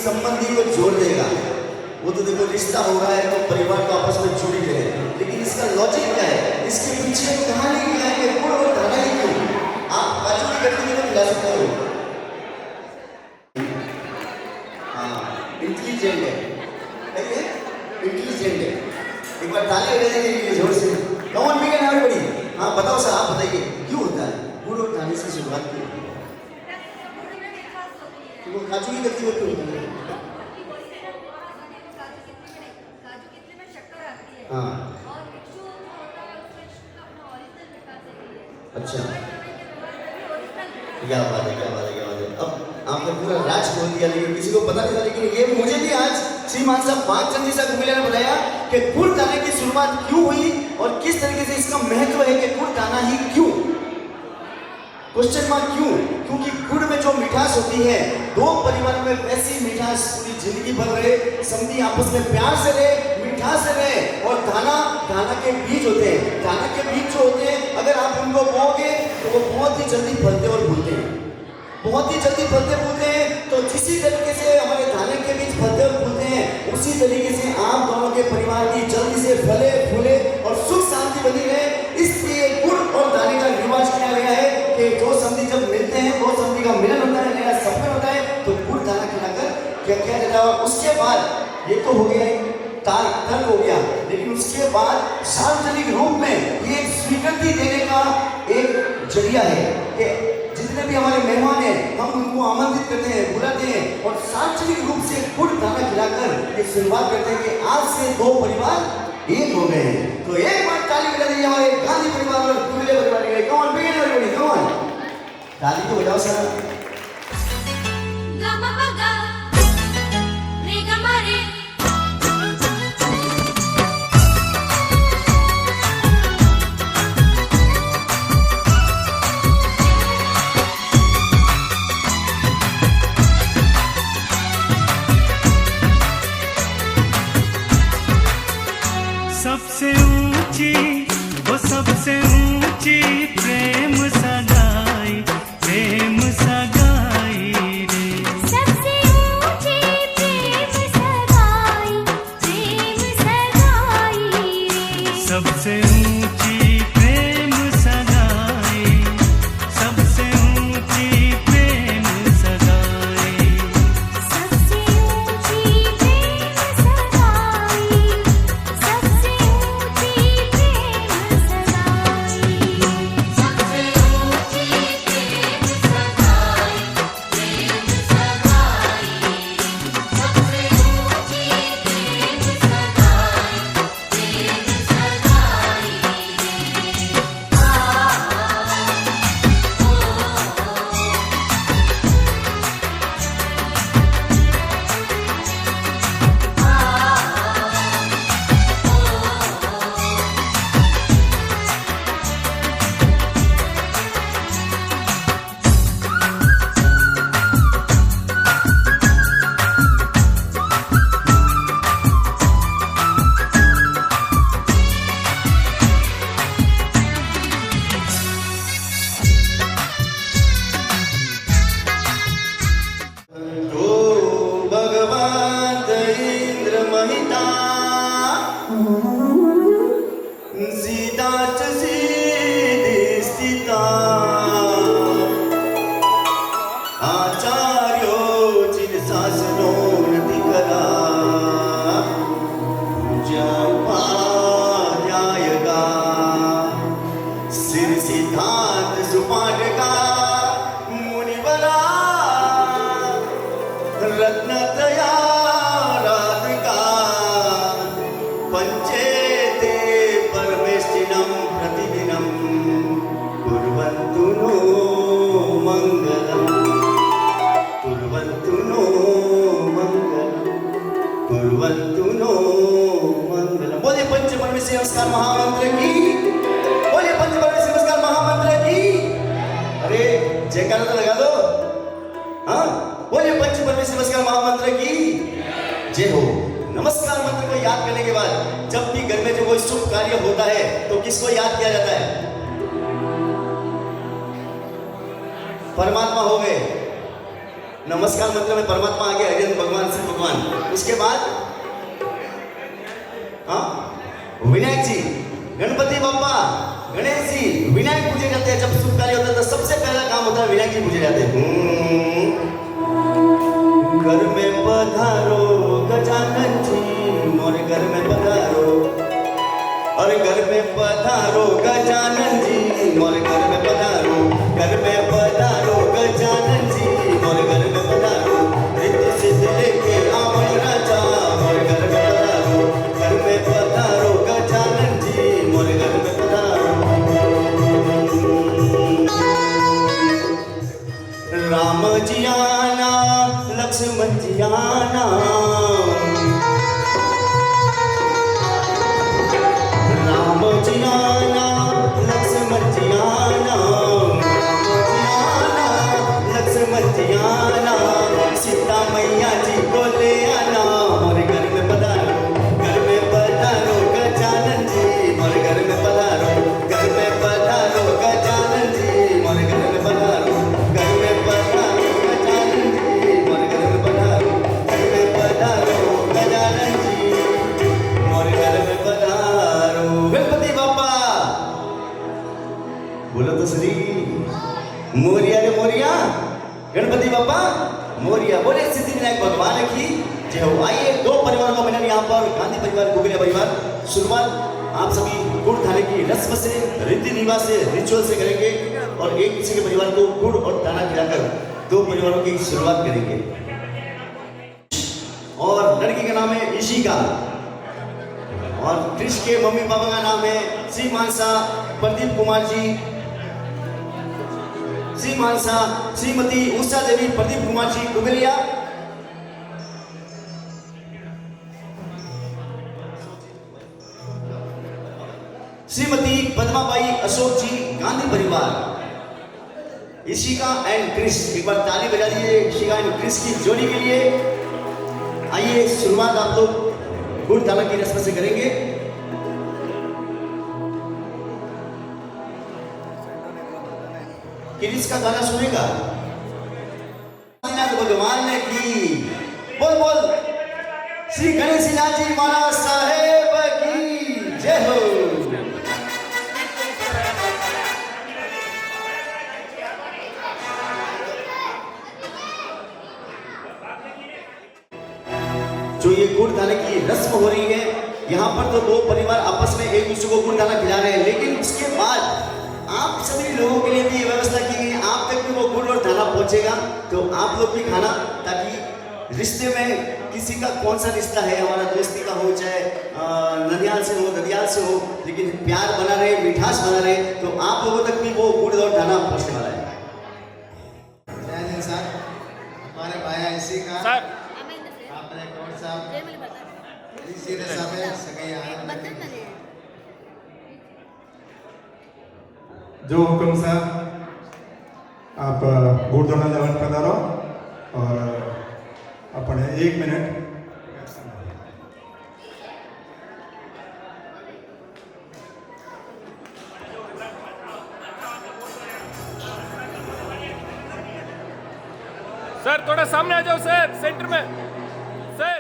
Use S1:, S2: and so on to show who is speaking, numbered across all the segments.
S1: संबंधी को जोड़ देगा। वो तो देखो रिश्ता हो रहा है तो परिवार तो आपस में जुड़ ही रहे, लेकिन इसका लॉजिक क्या है, इसके पीछे कहानी क्या है कि गुड़ और धाना ही क्यों? आप काजू की कतली को खिला सकते हो। हाँ, इंटेलिजेंट है, इंटेलिजेंट है। एक बार ताली बजा देंगे जोर से। कौन भी कहना है बड़ी? हाँ बताओ सर, आप बताइए क्यों होता है गुड़ और धाने से शुरुआत क्यों? तो वो काजू की कतली क्यों होती है? हाँ अच्छा, क्या बात है, क्या बात है, क्या बात है। अब आपने पूरा राज खोल दिया, लेकिन किसी को पता नहीं था। लेकिन ये मुझे भी आज श्रीमान साहब भागचंद जी साहब ने बताया कि गुड़ दाने की शुरुआत क्यों हुई और किस तरीके से इसका महत्व है कि गुड़ दाना ही क्यों, क्वेश्चन मार्क क्यों? क्योंकि गुड़ में जो मिठास होती है, दो परिवार में वैसी मिठास पूरी जिंदगी भर रहे, समझी आपस में प्यार से रहे, मिठास से रहे। और दाना के बीज होते हैं, दाना के बीज जो होते हैं अगर आप उनको बोओगे तो वो बहुत ही जल्दी फलते और फूलते हैं, बहुत ही जल्दी फलते फूलते हैं। तो जिसी तरीके से हमारे धाने के बीज फलते और फूलते हैं, उसी तरीके से आप दोनों के परिवार की जल्दी से फले फूले और सुख शांति बनी रहे। इसलिए गुड़ और दाने का रिवाज किया गया है कि दो समधी जब मिलते हैं, दो समधी का मिलन होता है, नया सफर होता है, तो गुड़ दाना खिलाकर क्या किया जाता है। उसके बाद ये तो हो गया तर्क हो गया, लेकिन उसके बाद सार्वजनिक रूप में ये एक स्वीकृति देने का एक जरिया है कि जितने भी हमारे मेहमान हैं हम उनको आमंत्रित करते हैं, बुलाते हैं और सार्वजनिक रूप से गुड़ दाना खिलाकर ये शुरुआत करते हैं कि आज से दो परिवार एक हो गए हैं। तो एक बार ताली बजा दीजिए हमारे गांधी परिवार और कुमिल्ले परिवार के लिए। कौन बिगिन कौन ताली तो बजाओ सर।
S2: सबसे ऊंची वो सबसे ऊंची प्रेम सगाई, प्रेम सगाई रे।
S3: सबसे ऊंची प्रेम सगाई, प्रेम सगाई रे।
S2: सबसे ऊंची प्रेम सगाई, सबसे ऊंची प्रेम सगाई।
S3: सबसे ऊंची प्रेम सगाई, सबसे ऊंची प्रेम
S1: नमस्कार महामंत्र की, बोलिए पंचपरमेश्वर नमस्कार महामंत्र की। अरे जयकारा तो लगा दो। हाँ बोलिए पंचपरमेश्वर नमस्कार महामंत्र की जय हो। नमस्कार मंत्र को याद करने के बाद जब भी घर में जो कोई शुभ कार्य होता है तो किसको याद किया जाता है? परमात्मा हो गए, नमस्कार मंत्र में परमात्मा आगे हरिहर भगवान से भगवान। उसके बाद हाँ विनायक जी, गणपति बाप्पा, गणेश जी, विनायक पूजे जाते हैं। जब शुभ कार्य होता है तो सबसे पहला काम होता है विनायक जी पूजे जाते हैं। घर में पधारो गजानन जी, मोरे घर में पधारो, अरे घर में पधारो गजानन जी, मोरे घर में पधारो, घर में पधारो गजानन जी, मोरे घर में पधारो, रिद्धि सिद्धि लेके आवै राजा, मोरे घर में पधारो, घर में पधारो गजानन जी, मोरे घर में पधारो। राम जी आना, लक्ष्मण जी आना, राम जी आना, लक्ष्मण जी आना, लक्ष्मण जी आना, सीता मैया जी को ले आना, मोरे घर में पधारो, घर में पधारो गजानन जी, मोरे घर में पधारो, घर में पधारो गजानन जी, मोरे घर में पधारो, घर में पधारो गजानन जी, मोरे घर में पधारो, घर में पधारो गजानन जी, मोरे घर में पधारो। गणपति बाप्पा बोलो तो सही, मोरिया रे मोरिया, गणपति बाप्पा मोरिया, बोले सिद्धि विनायक भगवान की जय हो। आइए दो परिवारों का मिलन यहाँ पर, गांधी परिवार, गुगलिया परिवार। शुरुआत आप सभी गुड़ खाने की रस्म से, रीति रिवाज से, रिचुअल से करेंगे और एक किसी के परिवार को गुड़ और दाना खिलाकर दो परिवारों की शुरुआत करेंगे। और लड़की का नाम है ईशिका और कृष के मम्मी पापा का नाम है श्री मानसा प्रदीप कुमार जी, श्री मानसा श्रीमती उषा देवी प्रदीप कुमार जी गुगलिया, श्रीमती पद्माबाई अशोक जी गांधी परिवार। ईशिका एंड क्रिश, एक बार ताली बजा दीजिए ईशिका एंड क्रिश की जोड़ी के लिए। आइए शुरुआत आप लोग गुड़ दाना की रस्म से करेंगे। क्रिश का गाना सुनेगा भगवान ने की, बोल बोल श्री गणेश जी महाराज साहेब की जय हो। जो ये गुड़ दाने की रस्म हो रही है, यहाँ पर तो दो परिवार आपस में एक दूसरे को गुड़ दाना खिला रहे हैं, लेकिन उसके बाद आप सभी लोगों के लिए भी ये व्यवस्था की गई, आप तक भी वो गुड़ और दाना पहुंचेगा, तो आप लोग भी खाना, ताकि रिश्ते में किसी का कौन सा रिश्ता है, हमारा दोस्ती का हो चाहे ननियाल से हो, ददियाल से हो, लेकिन प्यार बना रहे, मिठास बना रहे, तो आप लोगों तक भी वो गुड़ और दाना पहुंचने वाला है।
S4: जय हिंद सर, हमारे भाई इसी का आपने कौन सा सीधे सामने सगैया
S5: जो हुक्म साहब, आप गुड़ दोना जवन पधारो और अपने 1 मिनट
S6: सर थोड़ा सामने आ जाओ सर, सेंटर में सर।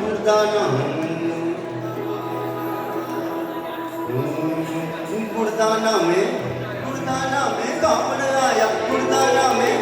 S1: गुड़दाना में कौन आया, गुड़दाना में,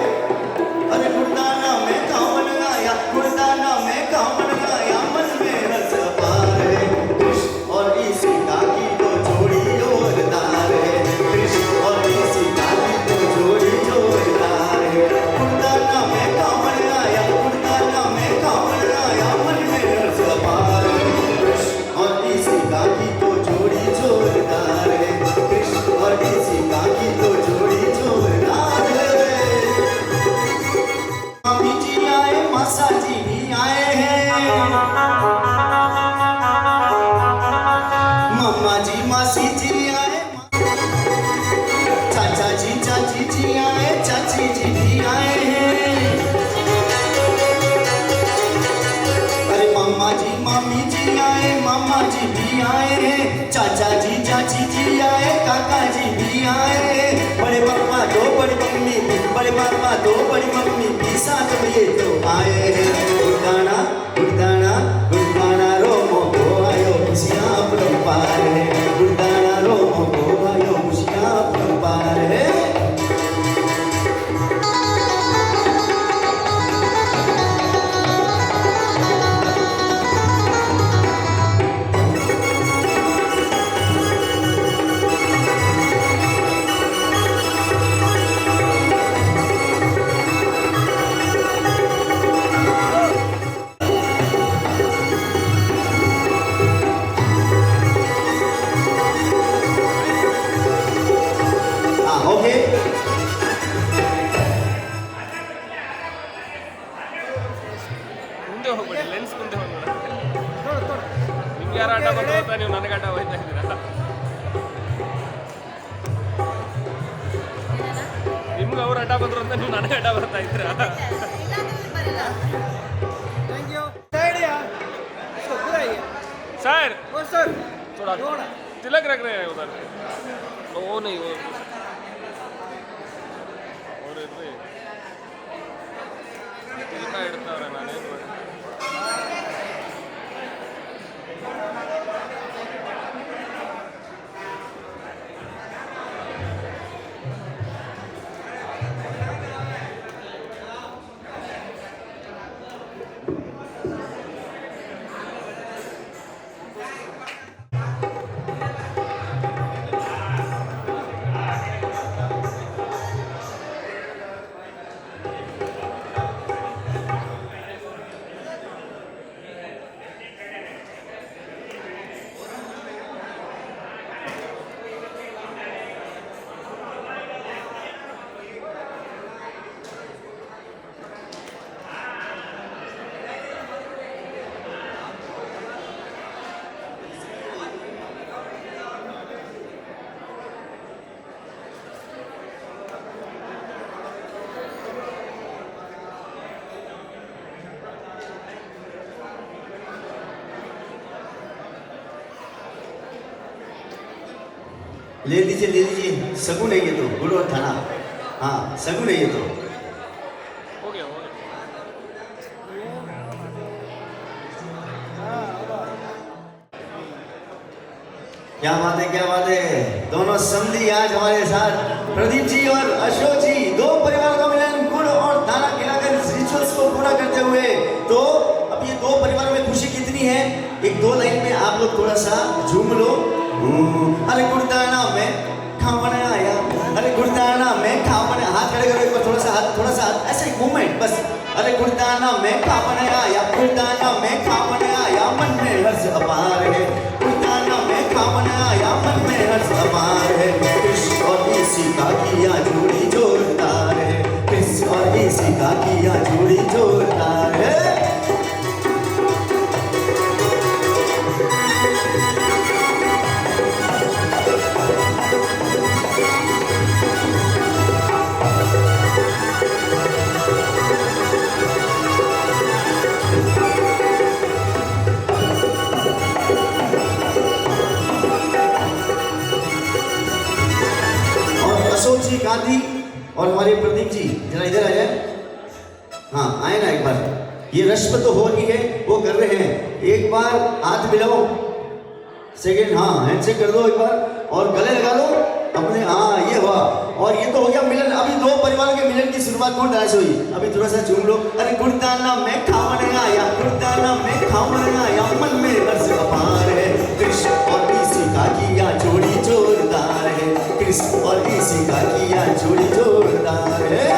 S1: अरे गुड़दाना में कौन आया, गुड़दाना में कौन आया, मन में रस पार है कृष्ण और ईशिका की तो जोड़ी जोरदार है, कृष्ण और ईशिका की तो जोड़ी जोरदार है। गुड़दाना में कौन आया, गुड़दाना में कौन आया, मन में रस पार है कृष्ण और ईशिका की तो जोड़ी जोरदार है, कृष्ण और ईशिका की तो जोड़ी जोरदार है। मामी जी आए, मासा जी भी आए हैं, जी आए, मामा जी भी आए हैं, चाचा जी चाची जी आए, काका जी भी आए, बड़े पापा दो बड़ी मम्मी भी, बड़े पापा दो बड़ी मम्मी भी साथ में ये तो आए हैं। गुड़गाना गुड़गाना गुड़गाना रोमो को आयो खुशियाँ परम्पार है, गुड़गाना रोमो को आयो खुशियाँ परम्पार है। ओके
S6: ಮುಂದೆ ಹೋಗ್ಬೇಡಿ, ಲೆನ್ಸ್ ಮುಂದೆ ಹೋಗ್ಬೇಡ. ನಿಮ್ಗೆ ಯಾರು ಅಡ್ಡ ಬಂದ್ರು ಅಂತ ನೀವು ನನಗೆ ಅಡ್ಡ ಹೋಯ್ತಾ ಇದ್ದೀರಾ? ನಿಮ್ಗೆ ಅವ್ರು ಅಡ್ಡ ಬಂದ್ರು ಅಂತ ನೀವು ನನಗೆ ಅಡ್ಡ ಬರ್ತಾ ಇದ್ದೀರಾ? सर थोड़ा तिलक रख रहे हैं उधर. वो नहीं वो और इधर तिलक इड़ताव्रे नानेनु ಮಾಡಿ.
S1: ले लीजिए, सगुन है ये तो, गुड़ और थाना, हाँ सगुन है ये तो।
S6: हो गया
S1: क्या बात है, दोनों समधी आज हमारे साथ, प्रदीप जी और अशोक जी, दो परिवार का मिलन गुड़ और दाना खिलाकर रिचुअल्स को पूरा करते हुए। तो अब ये दो परिवारों में खुशी कितनी है, एक दो लाइन में आप लोग थोड़ा सा झूम लो। अरे गुड़दाना में खावन आया, अरे गुड़दाना में खावन, हाथ खड़े करो एक बार, थोड़ा सा हाथ, ऐसा एक मूवमेंट बस। अरे गुड़दाना में खावन आया, गुड़दाना में खावन आया, मन में हर्ष अपार है, गुड़दाना में खावन आया, मन में हर्ष अपार है। कृष्ण और इसी का किया जोड़ी जोरदार है, कृष्ण और इसी का किया जोड़ी जोरदार है। अशोक जी, गांधी और हमारे प्रदीप जी जरा इधर आ जाए। हाँ आए ना एक बार, ये रस्म तो हो रही है, वो कर रहे हैं, एक बार हाथ मिलाओ, सेकेंड हाँ हैंडशेक कर दो एक बार, और गले लगा लो अपने, हाँ ये हुआ। और ये तो हो गया मिलन। अभी दो परिवारों के मिलन की शुरुआत कौन तरह से हुई, अभी थोड़ा सा झूम लो। अरे गुड़दाना में खावन आया, गुड़दाना में खावन आया, मन में हर्ष अपार है, कृष्ण और इसी का किया जोड़ी जोरदार है, कृष्ण और इसी का किया जोड़ी जोरदार है।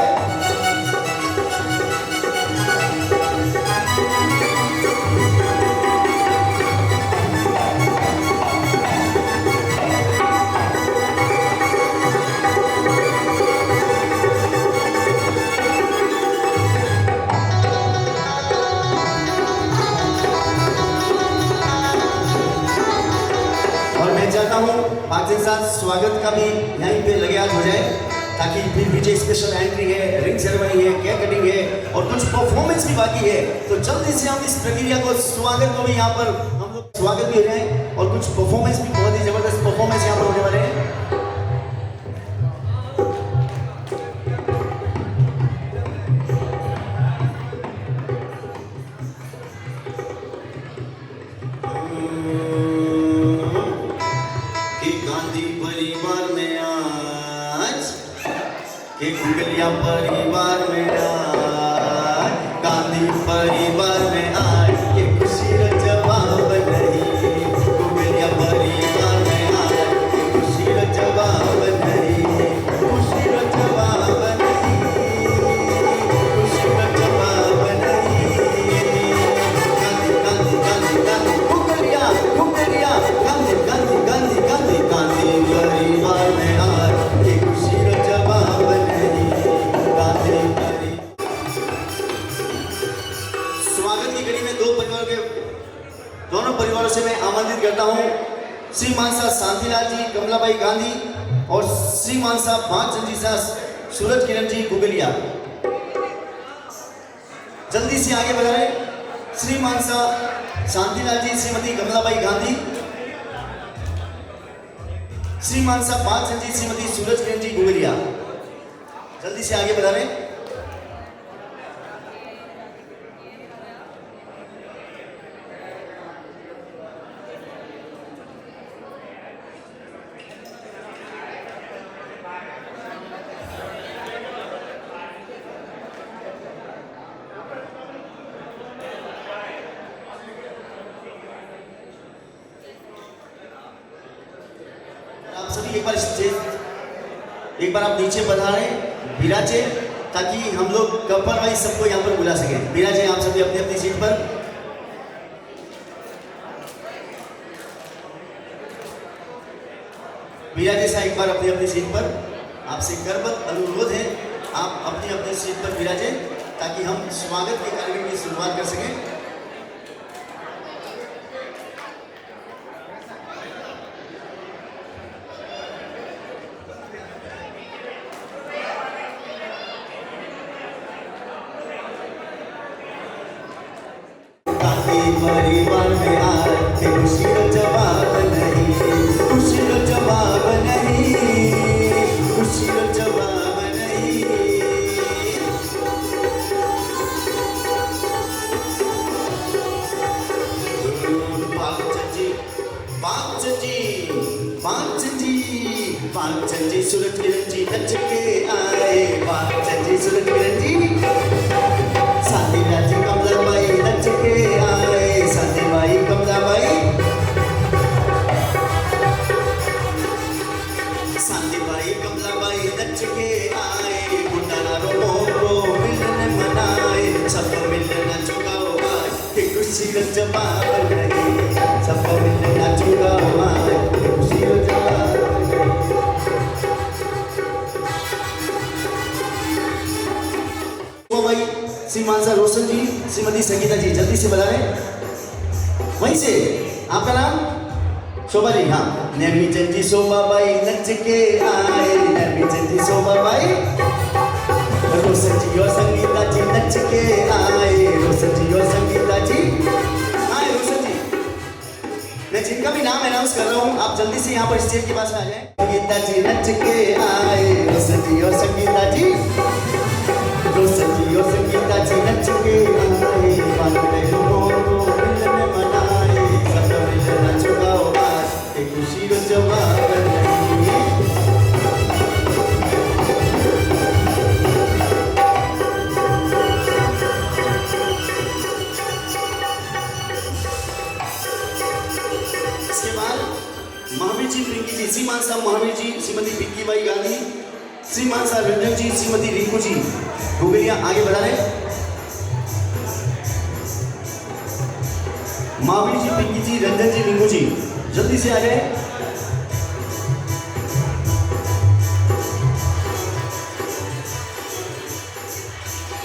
S1: चाहता हूँ पाँच के साथ स्वागत का भी यहीं पे लगे हाथ हो जाए, ताकि फिर पीछे स्पेशल एंट्री है, रिंग सेरेमनी है, केक कटिंग है और कुछ परफॉर्मेंस भी बाकी है। तो जल्दी से हम इस प्रक्रिया को, स्वागत को भी यहाँ पर हम लोग स्वागत भी हो जाए और कुछ परफॉर्मेंस भी, बहुत ही जबरदस्त परफॉर्मेंस यहाँ पर होने वाले हैं। कि गांधी परिवार में आज, कि गुगलिया परिवार में आज, गांधी परिवार में आज ये खुशी रो जवाब नहीं, गुगलिया परिवार में आज ये खुशी रो जवाब नहीं, खुशी रो जवाब नहीं, खुशी रो जवाब नहीं। गांधी गांधी गांधी गांधी गुगलिया गुगलिया, गांधी गांधी गांधी गांधी गांधी परिवार में आज ये खुशी रो जवाब नहीं, गांधी परिवार। स्वागत की घड़ी में दोनों परिवारों से मैं आमंत्रित करता हूं श्रीमान साहब शांतिलाल जी कमलाबाई गांधी और श्रीमान साहब भागचंद जी साहब सूरज किरण जी गुगलिया। जल्दी से आगे बढ़ाएं। श्रीमान साहब शांतिलाल जी श्रीमती कमलाबाई गांधी, श्रीमान साहब भागचंद जी श्रीमती सूरज किरण जी गुगलिया। जल्दी से आगे बढ़ा रहे। आप सभी एक बार आप नीचे पधारे, विराजे, ताकि हम लोग कपल वाइज सबको यहाँ पर बुला सके। विराजे आप सभी अपनी अपनी सीट पर। विराजे साहब एक बार अपनी अपनी सीट पर। आपसे करबद्ध अनुरोध है आप अपनी अपनी सीट पर विराजे, ताकि हम स्वागत के कार्यक्रम की शुरुआत कर सकें। परिवार में आज के खुशी रो जवाब नहीं, खुशी रो जवाब नहीं, खुशी रो जवाब नहीं। भागचंद जी सूरज किरण जी नच के आए, भागचंद जी सूरज किरण जी, शांतिलाल जी कमलाबाई नच के आए, शांतिबाई कमलाबाई, शांतिबाई कमलाबाई नच के आए, गुंडारो मोरो मिलन मनाए, सब मिलना चुकाओ आज एक खुशी रो जवाब नहीं, सब मिलना चुकाओ आज एक खुशी रो जवाब। भाई श्रीमान साहब रोशन जी श्रीमती संगीता जी जल्दी से बता रहे। वहीं से आपका नाम शोभा जी। हाँ, नेमीचंद जी शोभा बाई नच के आए, नेमीचंद जी शोभा बाई, रोशन जी और संगीता जी नच के आए, रोशन जी और संगीता जी आए। रोशन जी, मैं जिनका भी नाम अनाउंस कर रहा हूँ आप जल्दी से यहाँ पर स्टेज के पास आ जाए। संगीता जी नच के आए, रोशन जी और संगीता जी, रोशन जी और संगीता जी नच के आए, बांधे मोरो मिलन मनाए, सब मिलना चुकाओ आज एक खुशी रो जवाब नहीं। इसके बाद महावीर जी पिंकी जी, श्रीमान साहब महावीर जी श्रीमती पिंकी बाई गांधी, श्रीमान साहब रंजन जी श्रीमती रिंकू जी गुगलिया। आगे बढ़ा रहे। महावीर जी पिंकी जी रंजन जी रिंकू जी जल्दी से आ जाए।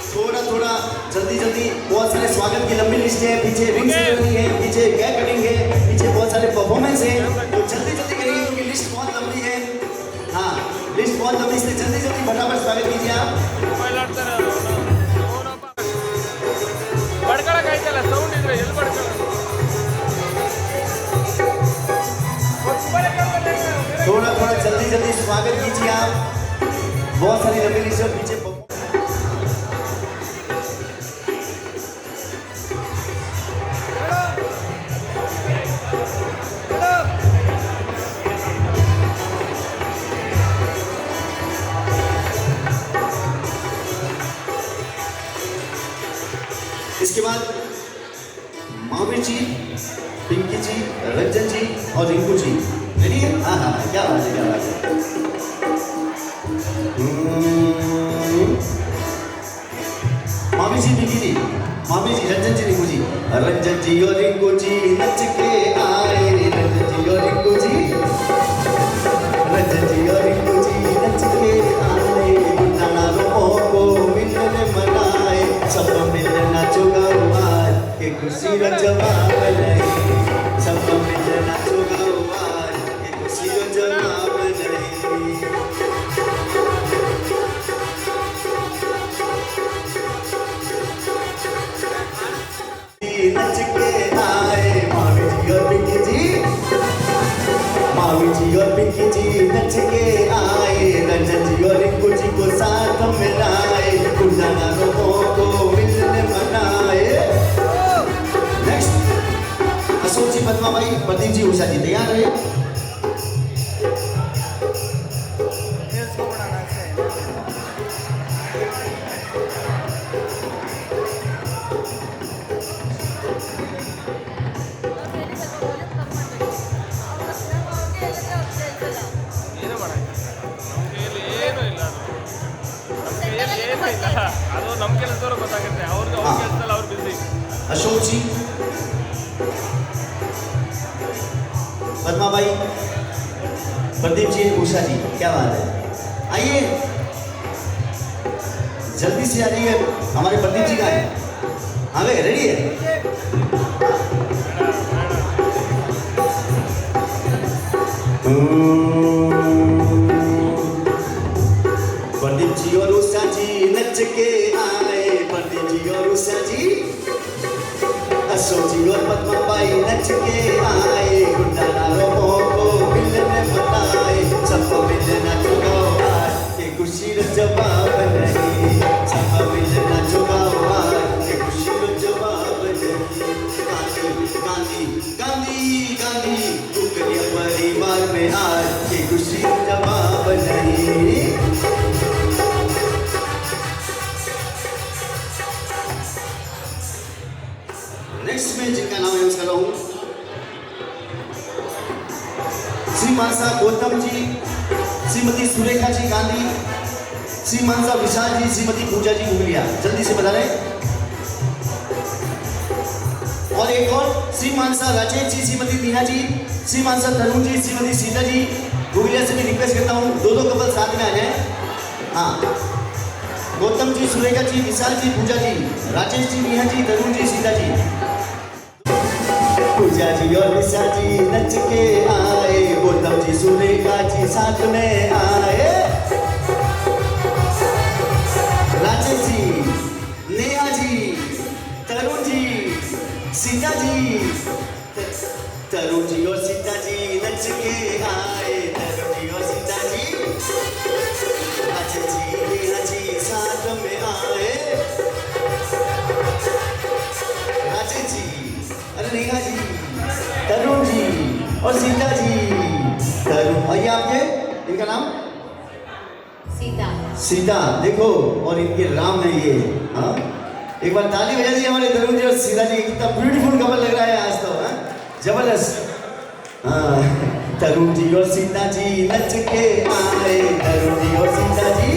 S1: थोड़ा थोड़ा जल्दी जल्दी, बहुत सारे स्वागत की लंबी लिस्ट है, पीछे रिंग सेरेमनी है, पीछे केक कटिंग है, पीछे बहुत सारे परफॉर्मेंस है, तो जल्दी जल्दी करिए क्योंकि लिस्ट बहुत लंबी है। हाँ, लिस्ट बहुत लंबी, इसलिए जल्दी जल्दी फटाफट स्वागत कीजिए आप।
S6: बड़कड़ा काय त्याला साऊंड इದ್ರೆ ಎಲ್ಲಿ ಬಡ್ಕಳ
S1: थोड़ा थोड़ा जल्दी जल्दी स्वागत कीजिए आप। बहुत सारी लंबी लिस्ट है पीछे। इसके बाद महावीर जी, पिंकी जी, रंजन जी और रिंकू जी रेडी है? हाँ हाँ, क्या बात है, क्या बात है। महावीर जी, पिंकी जी, महावीर जी, रंजन जी, रिंकू जी। रंजन जी और रिंकू जी नच के आए, रंजन जी और रिंकू जी, रंजन जी और रिंकू जी नच के आए, नाना रोमो को मिलने मनाए, सब मिलने नाचो गाओ आज, के खुशी रो जवाब नहीं, सब मिलने नाचो गाओ आज, के खुशी रो जवाब नहीं। नच के आए महावीर जी और पिंकी जी, महावीर जी और पिंकी जी नच के आए, रंजन जी और रिंकू जी को साथ मिलाए, कुंडना रोमो को मिलने मनाए। नेक्स्ट अशोक जी, पद्मा भाई, प्रदीप जी, उषा जी तैयार है?
S6: ಏನು ಮಾಡೋಕ್ಕೆ ನಮಗೆ ಏನು ಇಲ್ಲ, ನಮಗೆ ಏನು ಇಲ್ಲ. ಅದು ನಮ್ಮ ಕೆಲಸದವ್ರು ಗೊತ್ತಾಗುತ್ತೆ, ಅವ್ರಿಗೆ ಅವ್ರ ಕೆಲಸದಲ್ಲಿ ಅವ್ರು ಬಿಸಿ.
S1: अशोक जी, पद्मा भाई, प्रदीप जी, उषा जी, क्या बात है। आइए जल्दी से आ जाइए, हमारे प्रदीप जी का है। हाँ भाई, रेडी है? प्रदीप जी और उषा जी नच के आए, प्रदीप जी और उषा जी, अशोक जी और पद्मा बाई नच के आए, गुंडाना रोमो को मिलने मनाए, सबको मिलने नाचो गाओ आज, के खुशी रो जवाब नहीं, सबको मिलने नाचो गाओ आज, के खुशी रो जवाब नहीं। गांधी गांधी गांधी टुकड़िया परिवार में आज, के खुशी रो जवाब नहीं। नेक्स्ट में जिनका नाम यूज कर रहा हूं, श्री मानसा गौतम जी, श्रीमती सुरेखा जी गांधी, श्री मानसा विशाल जी, श्रीमती पूजा जी घुगलिया, जल्दी से बता रहे। और एक और श्री मानसा राजेश जी, श्रीमती नीना जी, श्री मानसा तरुण जी, श्रीमती सीता जी घुगलिया से भी रिक्वेस्ट करता हूँ दो कपल साथ में आ जाए। हाँ, गौतम जी, सुरेखा जी, विशाल जी, पूजा जी, राजेश जी, नीना जी, तरुण जी, सीता जी। पूजा जी और विशा जी नच के आए, गौतम जी, सुरेखा जी साथ में आए, राजेश जी, नेहा जी, तरुण जी, सीता जी, तरुण जी और सीता जी नच के आए, तरुण जी और सीता जी, राजेश जी, नेहा जी साथ में आए, राजेश जी, अरे नेहा जी, तरुण जी और सीता जी। तरुण, आइए आपके, इनका नाम
S3: सीता।
S1: सीता, देखो, और इनके राम है ये। हाँ, एक बार ताली बजा दीजिए हमारे तरुण जी और सीता जी, कितना ब्यूटीफुल कपल लग रहा है आज तो। हाँ, जबरदस्त। हाँ, तरुण जी और सीता जी नच के आए, तरुण जी और सीता जी,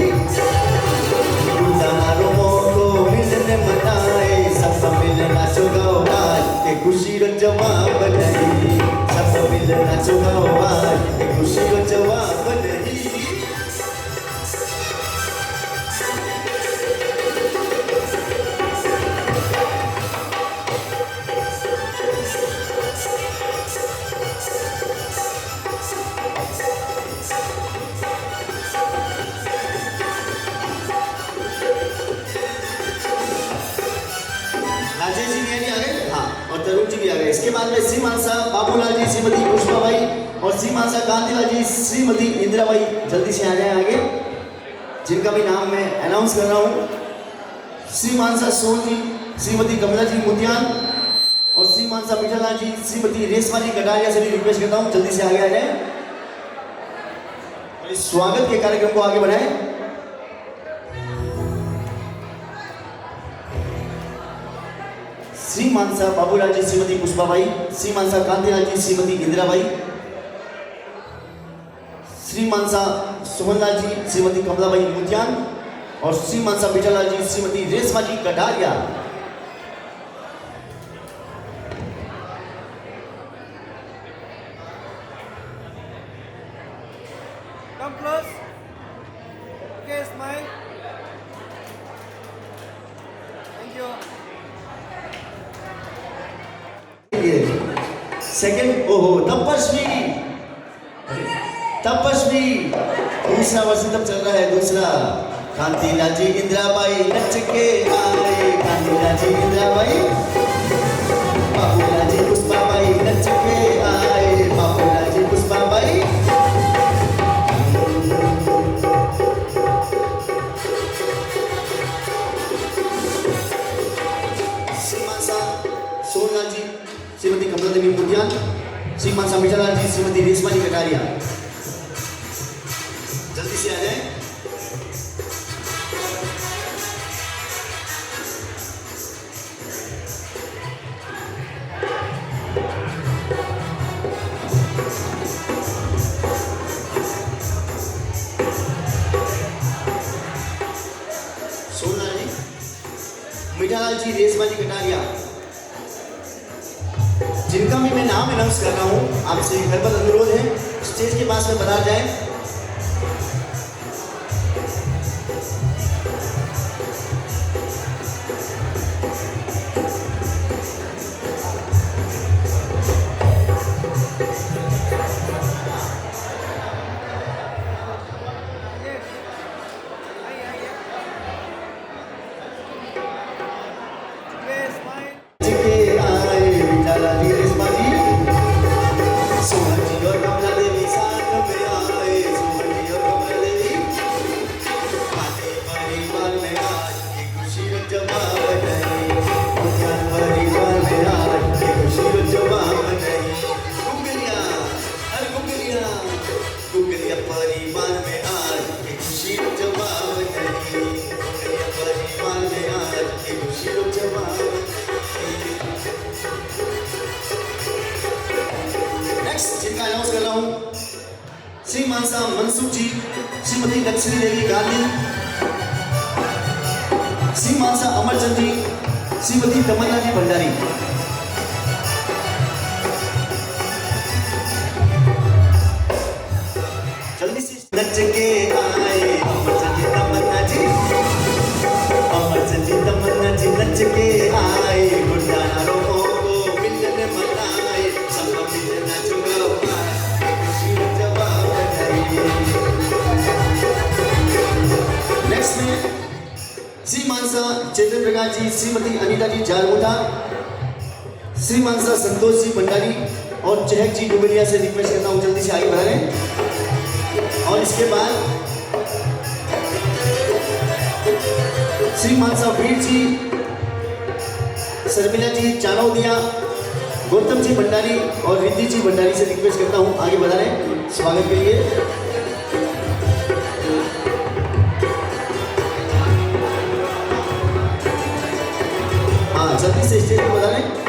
S1: गुंडाना रोमो को मिलने मनाए, सब मिलने नाचो गाओ आज, के खुशी रो जवाब नहीं, सब मिलने नाचो गाओ आज, के खुशी रो जवाब नहीं। राजेश जी भी आ गए, हाँ, और तरुण जी भी आ गए। इसके बाद में श्री मानसा बाबूलाल जी, श्रीमती पुष्पा भाई और और श्री मानसा कांतिला जी, श्रीमती इंदिराबाई जल्दी से आ जाए आगे, जिनका भी नाम मैं अनाउंस कर रहा हूँ। श्री मानसा सोन जी, श्रीमती कमला जी मुतियान और श्री मानसा मिठाला जी, श्रीमती रेशमा जी कटारिया से भी रिक्वेस्ट करता हूँ जल्दी से आगे आ जाए और इस स्वागत के कार्यक्रम को आगे बढ़ाएं। श्री मानसा बाबूलाल जी, श्रीमती पुष्पाबाई, श्री मानसा कांतिलाल जी, श्रीमती इंदिराबाई, श्री मानसा सोहनलाल जी, श्रीमती कमलाबाई मुतियान और Shri Mansa Mithalal ji, Shrimati Reshma ji Kataria.
S6: Come close. Okay, smile. Thank you.
S1: Second, ओहो, तपस्वी, तपस्वी दूसरा वर्ष तब चल रहा है। दूसरा, कांतिलाल जी इंदिराबाई नच के आए, कांतिलाल जी इंदिराबाई, बाबूलाल जी पुष्पाबाई नच के आए, बाबूलाल जी पुष्पाबाई। श्री मानसा सोहनलाल जी, श्रीमती कमला देवी मुतियान, श्री मानसा मिठालाल जी, श्रीमती रेशमा जी कटारिया, जल्दी से आ जाए। सोहनलाल जी, मिठालाल जी, रेशमा जी कटारिया, जिनका भी मैं नाम अनाउंस कर रहा हूँ, आपसे घर पर अनुरोध है स्टेज के पास में बता जाए। जिनका अनाउंस कर रहा हूँ, श्री मानसा मनसुख जी, श्रीमती लक्ष्मी देवी गांधी, श्री मानसा अमरचंद जी, श्रीमती तमन्ना जी भंडारी। जल्दी से नच के आए अमरचंद जी, तमन्ना जी, अमरचंद जी, तमन्ना जी नच के आए, गुंडाना रोको को मिलने मनाए, सबको मिलना चुका खुशी जवाब नेक्स्ट में श्री मानसा चेतन प्रकाश जी, श्रीमती अनीता जी जारमुटा, श्री मानसा संतोष जी भंडारी और चहक जी डुबरिया से रिक्वेस्ट करता हूँ जल्दी से आगे बढ़ा लें। और इसके बाद श्री मानसा वीर जी, शर्मिला जी चानौदिया, गौतम जी भंडारी और रिद्धि जी भंडारी से रिक्वेस्ट करता हूँ आगे बढ़ा लें स्वागत के लिए। हाँ, जल्दी से स्टेज पर बता लें।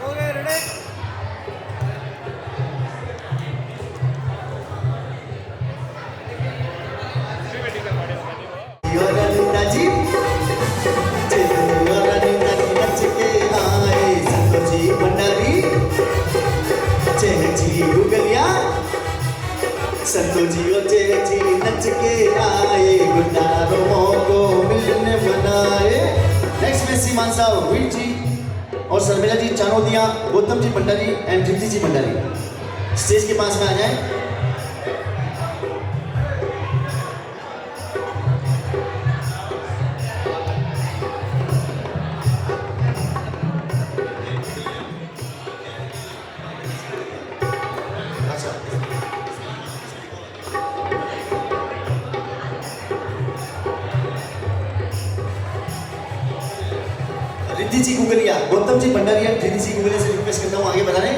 S6: Okay, ready?
S1: जी, नच के आए संतोष जी भंडारी, चहक जी गुगलिया, संतोष जी और चहक जी नच के आए, गुंडारों को मिलने मनाए। नेक्स्ट में श्री मानसा वीर जी और शर्मिला जी चानौदिया, गौतम जी भंडारी एंड रिद्धि जी भंडारी स्टेज के पास में आ जाए। रिद्धि जी गुगलिया, गौतम जी भंडारिया रिद्धि जी गुगलिया से रिक्वेस्ट करता हूँ आगे बढ़ाने।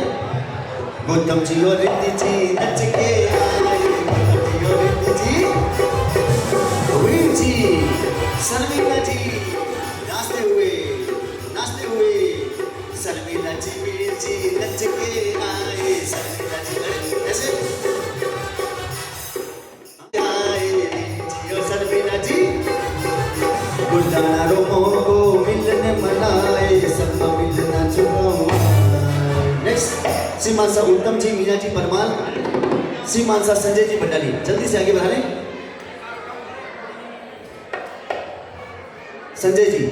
S1: गौतम जी और रिद्धि जी नच के आए, गौतम जी और रिद्धि जी, वीर जी, शर्मिला जी नाचते हुए शर्मिला जी वीर जी नच के आए, शर्मिला जी ऐसे आए जी और शर्मिला जी गुलदाना रोमो को मिलने मनाए, सबका मिलना चुका। नेक्स्ट सीमांसा उत्तम जी, मीना जी परमार, सीमांसा संजय जी भंडारी, जल्दी से आगे बढ़ा लें। संजय जी,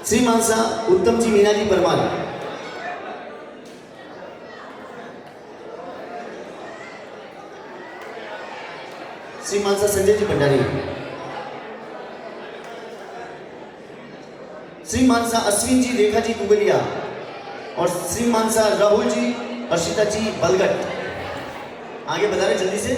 S1: सीमांसा उत्तम जी, मीना जी परमार, सीमांसा संजय जी भंडारी, श्रीमानसा अश्विन जी, रेखा जी कुगलिया और श्रीमानसा राहुल जी, हर्षिता जी बलगट। आगे बता रहे जल्दी से।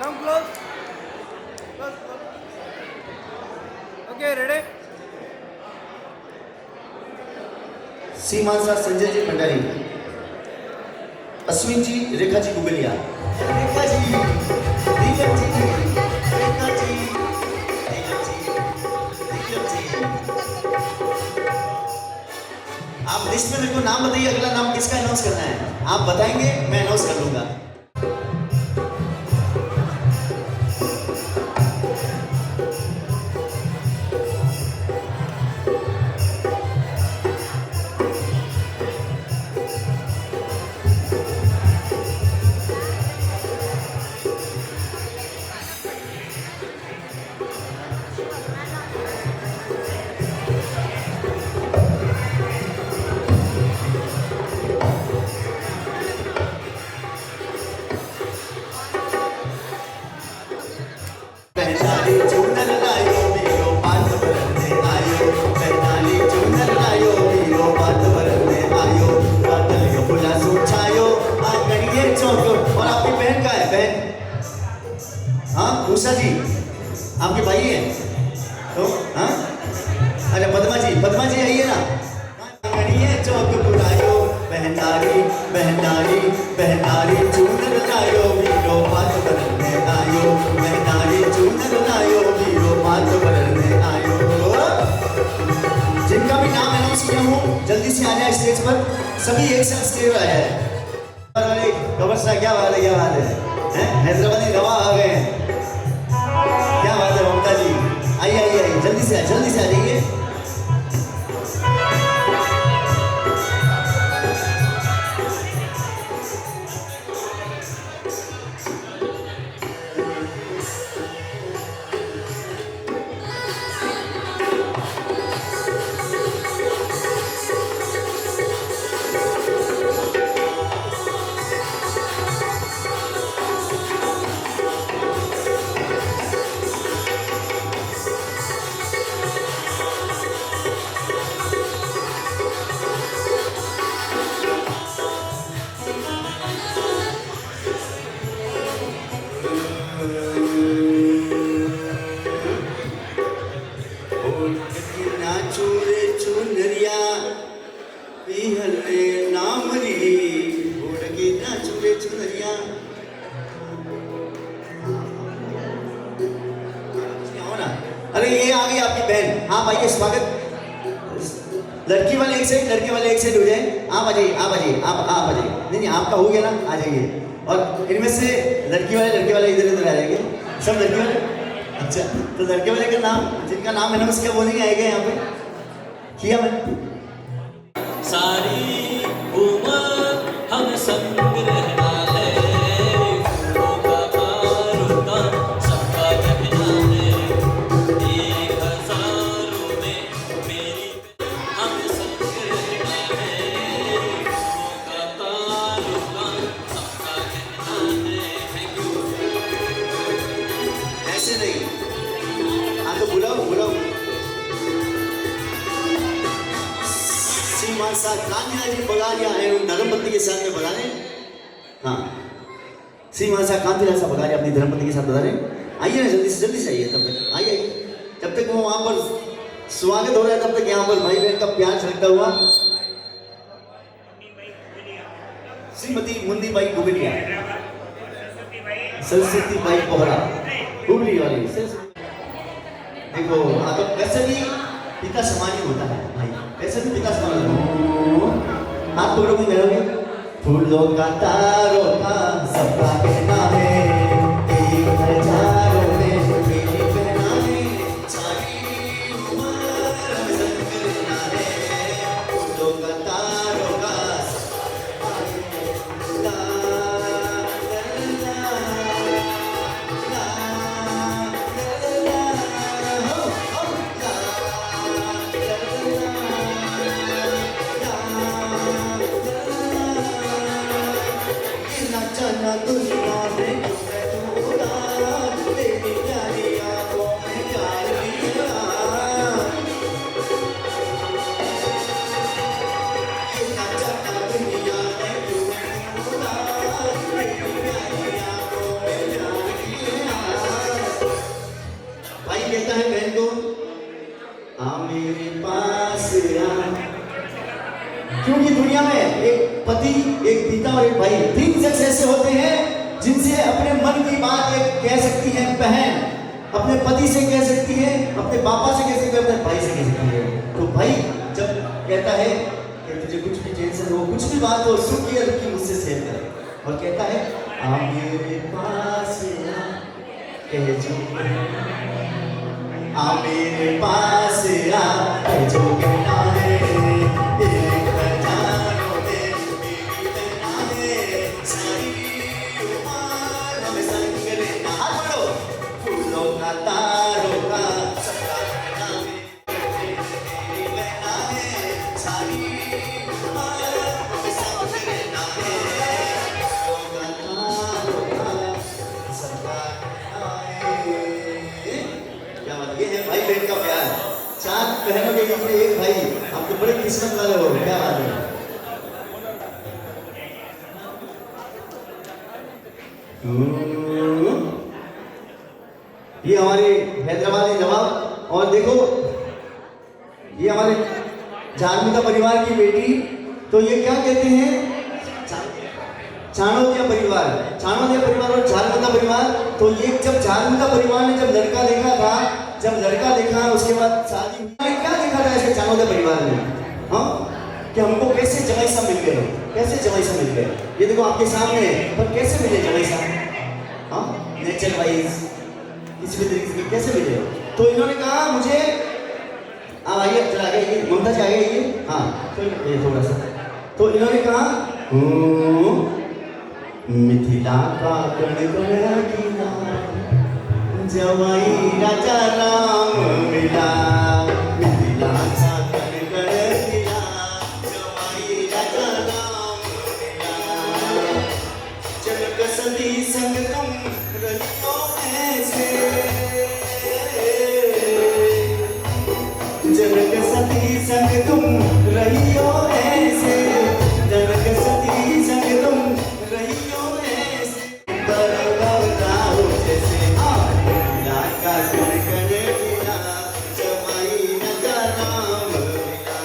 S6: Come close. Okay, ready?
S1: सीमांसा Sanjay ji Bhandari, Ashwin जी, रेखा जी कुगलिया, रेखा जी, नीलम जी, रेखा जी, नीलम जी, नीलम जी। आप लिस्ट में मेरे को नाम बताइए, अगला नाम किसका अनाउंस करना है आप बताएंगे, मैं अनाउंस कर लूंगा। पहनाली चूनर लायो वीरो पात भरने आयो, पहनाली चूनर लायो वीरो पात भरने आयो, बादल यो फुला सुछायो आंगनिये चौक। और आपकी बहन का है बहन? हाँ उषा जी आपके भाई है तो हाँ अच्छा पद्मा जी आइए ना। आंगनिये चौक बुलायो बहनारी बहनारी बहनारी चूनर लायो वीरो पात भरने आयो, बहनारी चूनर लायो वीरो पात भरने आयो। जिनका भी नाम अनाउंस किया हूँ जल्दी से आ जाए स्टेज पर, सभी एक साथ स्टेज पर आया है। कबर साहब क्या बात है, क्या बात है, हैदराबादी गवाह आ गए हैं, क्या बात है ममता जी, आइए आइए आइए जल्दी से आ जाइए। अरे ये आ गई आपकी बहन, आप आइए स्वागत। लड़की वाले एक साइड, लड़के वाले एक साइड हो जाए। आप आ जाइए, आप आ जाइए, आप आ जाइए। नहीं आपका हो गया ना, आ जाइए। और इनमें से लड़के वाले इधर उधर आ जाएंगे, सब लड़के वाले। अच्छा तो लड़के वाले का नाम, जिनका नाम अनाउंस किया वो नहीं आएगा यहाँ पे, किया मैंने।
S7: सारी उम्र हम संग रहना है, होगा रुका सबका कहना है, 1000 में मेरी हम संग रहना है, होगा रुका सबका कहना है। Thank you.
S1: ऐसे नहीं, हाँ तो बुलाओ बुलाओ। मानसा कान्हा जी बगाड़िया है उन धर्मपत्नी के साथ में बता रहे। हाँ, श्री मानसा कांतिलासा बगाड़िया अपनी धर्मपत्नी के साथ बता रहे। आइए ना जल्दी से आइए, तब तक आइए। जब तक वो वहां पर स्वागत हो रहा है तब तक यहाँ पर भाई बहन का प्यार छलकता हुआ श्रीमती मुंदी बाई गुगलिया, सरस्वती बाई बोहरा हुबली वाली। देखो हाँ, तो कैसे भी पिता समान ही होता है भाई, कैसे भी पिता समान होता है। हाथ पकड़ोगे मेरोगे, फूलों का तारों का सबका कहना है, एक हजारों में मेरी कहना है, सारी उम्र हमें संग करना है। फूलों का तारों का सबका कहना जाना दुनिया में तेरी प्यारी आंखों में प्यार लिया। जाना दुनिया में तेरी प्यारी आंखों में प्यार लिया। भाई कहता है बहन को आ मेरे पास आ, क्योंकि दुनिया में एक पति, एक पिता और एक भाई, तीन शख्स ऐसे होते हैं जिनसे अपने मन की बात एक कह सकती है बहन, अपने पति से कह सकती है, अपने पापा से कह सकती है, अपने भाई से कह सकती है। तो भाई जब कहता है कि तुझे कुछ भी टेंशन हो, कुछ भी बात हो, सुख या दुख की मुझसे शेयर कर, और कहता है आ मेरे पास आ, कह जो आ मेरे पास आ, कह जो कहना है। तारों का सबका कहना है, तेरी कहना है, सारी उम्र हमें संग रहना है। तारों का सबका कहना है। क्या बात, ये है भाई बहन का प्यार। चार बहनों के बीच में एक भाई, आप तो बड़े किस्मत वाले हो। क्या बात है। ये हमारे हैदराबादी नवाब, और देखो ये हमारे झारमिका परिवार की बेटी। तो ये क्या कहते हैं, चाणोदिया परिवार, चाणोदिया परिवार और झारमिका परिवार। तो ये जब झारमिका परिवार ने जब लड़का देखा था, जब लड़का देखा उसके बाद शादी हुई, क्या देखा था ऐसे चाणोदिया परिवार ने, हाँ, कि हमको कैसे जमाई साहब मिल गए, कैसे जमाई साहब मिल गए। ये देखो आपके सामने है, पर कैसे मिले जमाई साहब, हाँ, नेचर वाइज किसी भी तरीके से कैसे मिले। तो इन्होंने कहा मुझे आइए चला गया, ये ममता जी आ गई, ये हाँ, तो ये थोड़ा सा। तो इन्होंने कहा मिथिला का गणगणा कीना, जवाई राजा राम मिला, मिथिला का गणगणा कीना, जवाई राजा राम मिला। जनक सती संग तुम रहियो ऐसे, जनक सती संग तुम रहियो ऐसे, जनक सती संग तुम रहियो ऐसे। बरगाओ जैसे मिला का गणगण कीना, जमाई राजा राम मिला।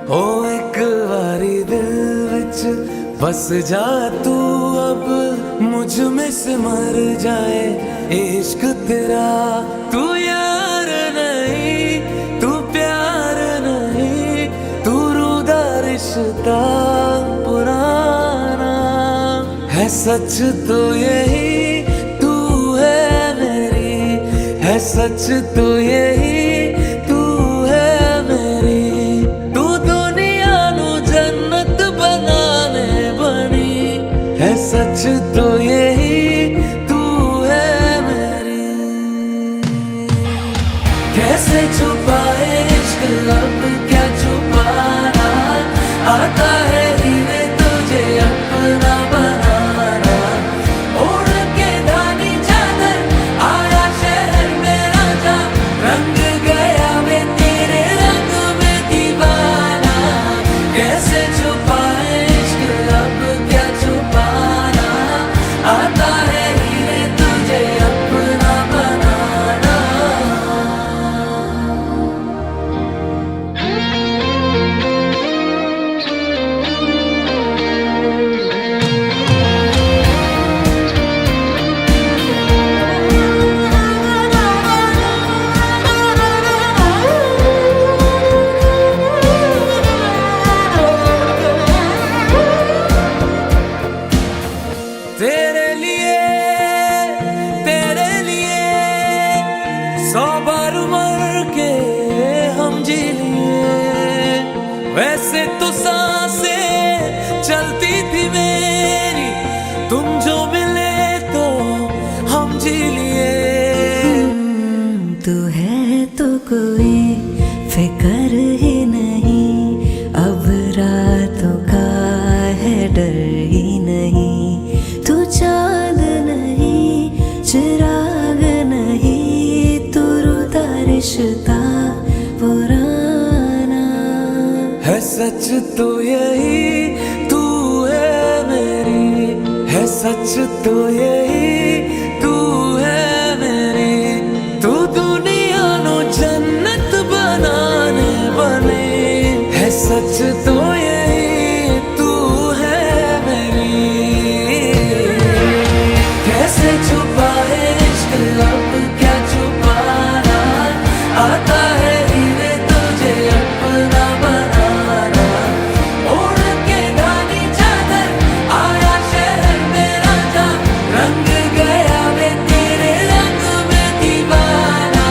S2: ओ एक बारी दिल विच बस जा तू, अब मुझ में से मर जाए इश्क तेरा। तू यार नहीं, तू प्यार नहीं, तू रूदा रिश्ता पुराना है। सच तो यही तू है मेरी, है सच तो यही तू है मेरी। तू दुनिया नू जन्नत बनाने बनी, है सच तो यही तू है मेरी। कैसे छुपाए इश्क लब, क्या छुपाना आता है चिराग नहीं तुरुता रिश्ता पुराना है सच तो यही तू है मेरी है सच तो यही तू है मेरी तू दुनिया नो जन्नत बनाने बने है सच तो यही तू है मेरी कैसे छुपाए इश्क अब क्या छुपाना आता है हीरे तुझे अपना बनाना ओढ़ के धानी चादर आया शहर मेरा जा रंग गया मैं तेरे रंग में दीवाना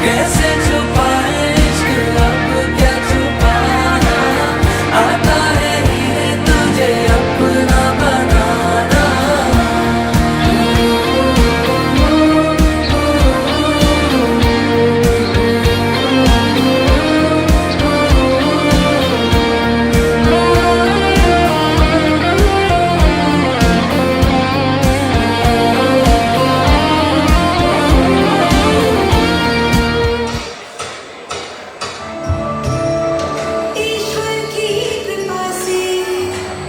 S2: कैसे छुपाए इश्क अब क्या छुपाना आता है हीरे तुझे अपना बनाना
S8: ईश्वर की कृपा से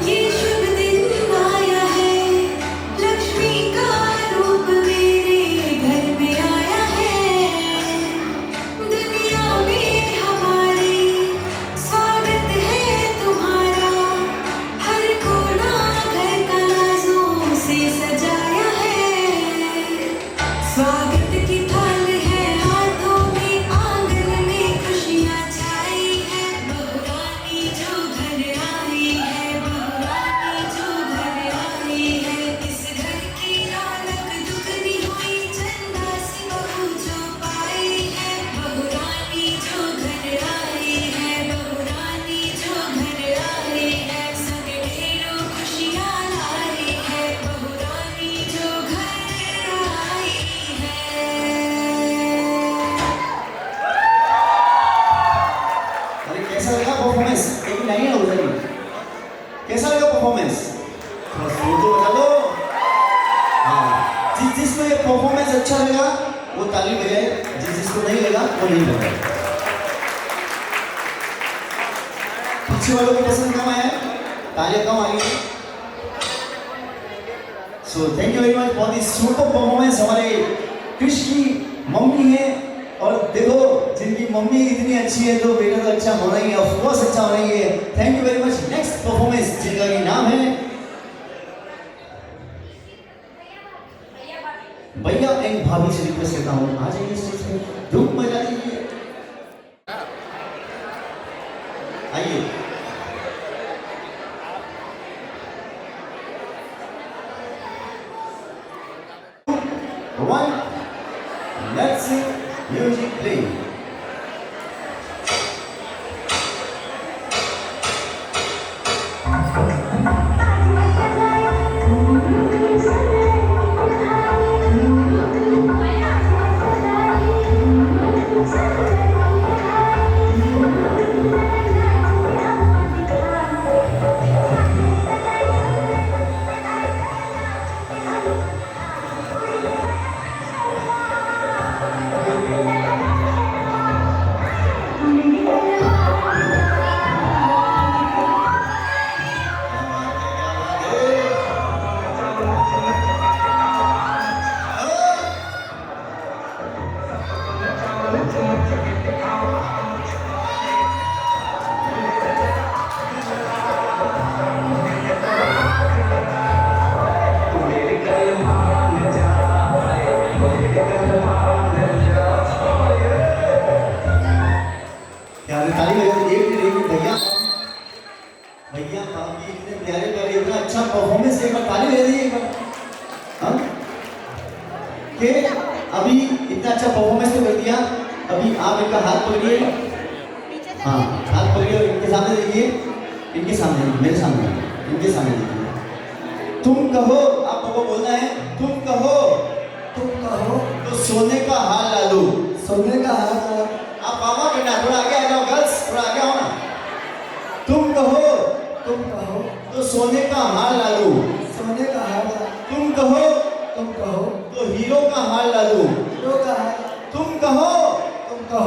S8: ये शुभ दिन आया है लक्ष्मी का रूप मेरे घर में आया है दुनिया में हमारे स्वागत है तुम्हारा हर कोना घर का नाजों से सजाया है स्वागत की थाल है हाथों में आंगन में खुशियाँ छाई है बहुरानी जो घर आई है बहुरानी जो घर आई है इस घर की रौनक दुगनी हुई चंदा सी बहू जो पाई है बहुरानी जो घर आई है बहुरानी जो घर आई है संग ढेरों खुशियाँ लाई है बहुरानी जो घर आई है
S1: अरे कैसा लगा परफॉर्मेंस एक नहीं है उधर ही कैसा लगा परफॉर्मेंस बस वो तो बता दो हाँ जिसको ये परफॉर्मेंस अच्छा लगा वो ताली बजाए जिसको नहीं लगा वो नहीं बजाए पीछे वालों को पसंद कम आया तालियां कम आई so thank you very much for this super performance हमारे कृष की मम्मी है और देखो जिनकी मम्मी इतनी अच्छी है तो बेटा तो अच्छा होना ही है ऑफ कोर्स अच्छा होना ही है thank you very much next performance जिनका ये नाम है भैया एंड भाभी से रिक्वेस्ट करता हूँ आ जाइए स्टेज पे धूप मचा दीजिए आइए One, let's see music play. यार ताली बजा एक मिनट भैया भैया भाभी इतने प्यारे प्यारे इतना अच्छा परफॉर्मेंस एक बार ताली बजा दीजिए एक बार हाँ के अभी इतना अच्छा परफॉर्मेंस तो कर दिया अभी आप इनका हाथ पकड़िए हाँ हाथ पकड़िए और इनके सामने देखिए इनके सामने मेरे सामने इनके सामने देखिए तुम कहो आपको बोलना है तुम कहो तो सोने का हार ला दो सोने का हार आप मामा बेटा थोड़ा आगे आ जाओ गर्ल्स थोड़ा आगे आओ ना तुम कहो तो सोने का हार ला दो सोने का हार तुम कहो
S4: तुम कहो
S1: तो हीरो का हाल ला दूं।
S4: हीरो का हाल
S1: तुम कहो
S4: तो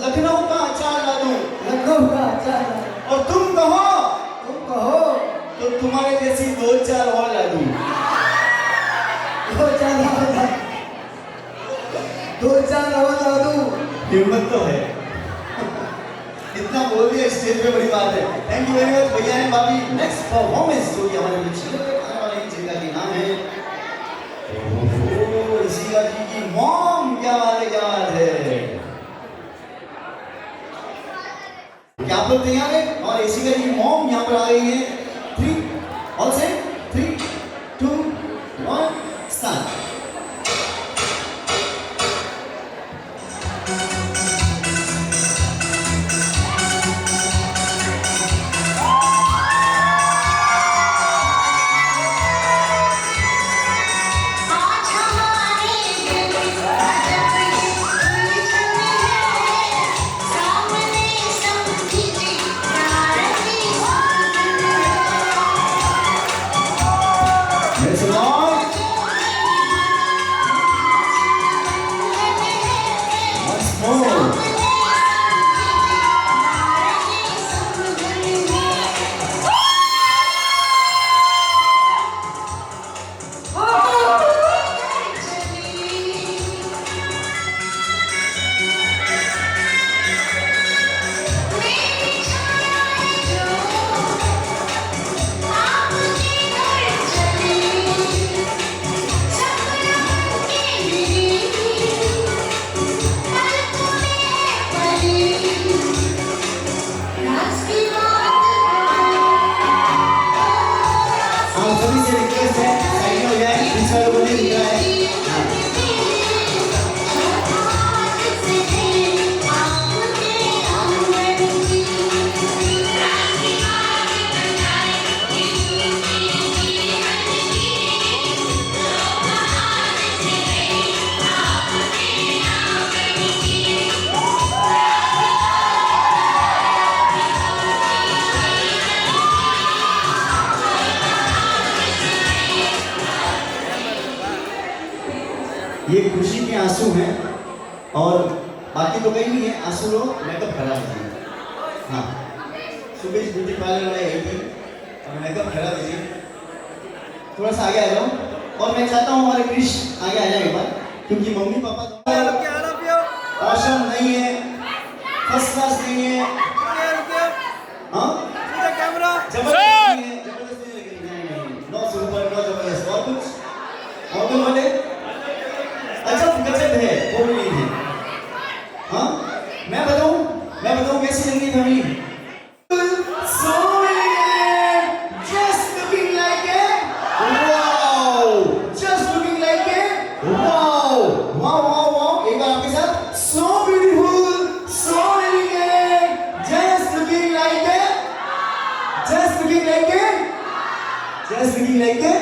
S1: लखनऊ का अचार ला दूं।
S4: लखनऊ का अचार ला दूं।
S1: और तुम कहो तो तुम्हारे जैसी 2-4 और ला दूं।
S4: 2-4 और ला दूं।
S1: हिम्मत तो है। इतना बोल दिया स्टेज पे, बड़ी बात है। थैंक यू वेरी मच भैया एंड भाभी। नेक्स्ट परफॉर्मेंस जो कि हमारे बीच में आने वाले हैं, जिनका कि नाम है ऋषिका जी की मॉम। क्या बात है, क्या बात है। क्या आप लोग तैयार हैं? और ऋषिका जी की मॉम यहाँ पर आ गई है। 3 ऑल सेट, 3 2 1 स्टार्ट।
S8: आज हमारे दिल अजब ही उलझन है, सामने समझी प्यार की सुगंध
S1: Let's go. Once more. आप सभी से रिक्वेस्ट है, साइड में हो जाए, पीछे वालों को नहीं दिख रहा है। हाँ। ये खुशी के आंसू हैं और बाकी तो कहीं नहीं है। आंसू लो, मेकअप करा दीजिए। हाँ, सुबह ब्यूटी पार्लर में आई थी और मेकअप करा दीजिए। थोड़ा सा आगे आ जाओ। और मैं चाहता हूँ हमारे क्रिश आगे आ जाए एक बार, क्योंकि मम्मी पापा ऑसम नहीं है, फर्स्ट क्लास नहीं है। हाँ, जबरदस्त नहीं है, जबरदस्त नहीं लगेगी। नहीं, नो सुपर, नो जबरदस्त। और कुछ बोले? अजब गजब है, वो भी नहीं है। हाँ, मैं बताऊं कैसी लग रही family? So just looking like it, wow, just looking like it, wow, wow, wow, wow. एक बार आपके साथ, so beautiful, so elegant, just looking like it, just looking like it, just looking like it.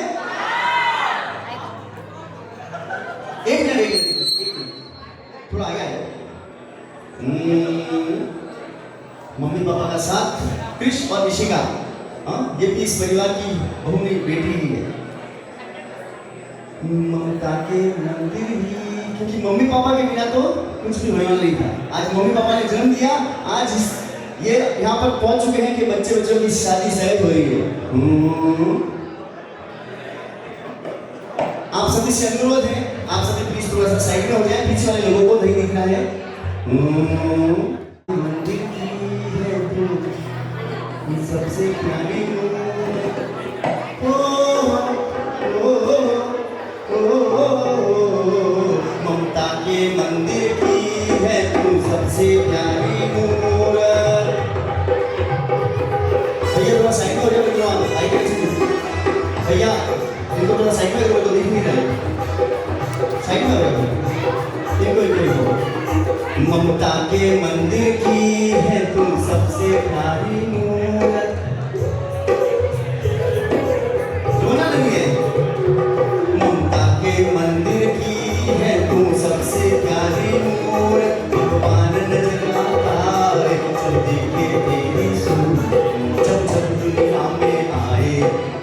S1: एक minute, थोड़ा आगे आए। Mummy papa का साथ, क्रिश और ऋषिका। हाँ, ये भी इस परिवार की बहू मेरी बेटी ही है। ममता के मंदिर ही, क्योंकि मम्मी पापा के बिना तो कुछ भी होने वाला नहीं था। आज मम्मी पापा ने जन्म दिया, आज ये यहाँ पर पहुंच चुके हैं कि बच्चों की शादी शायद हो रही है। आप सभी से अनुरोध है, आप सभी प्लीज थोड़ा सा साइड में हो जाए, पीछे वाले लोगों को नहीं दिखना है। मंदिर की है तू सबसे प्यारी, ममता के मंदिर की है तू सबसे प्यारी मूरत। भैया थोड़ा साइड में हो जाए, भैया इनको थोड़ा साइड में करो तो दिख नहीं रहा। साइड में हो इनको। ममता के मंदिर की है तू सबसे प्यारी मूरत। रोना नहीं है। ममता के मंदिर की है तू सबसे प्यारी मूरत। भगवान नजर आता है जब देखे तेरी सूरत, जब दुनिया में आए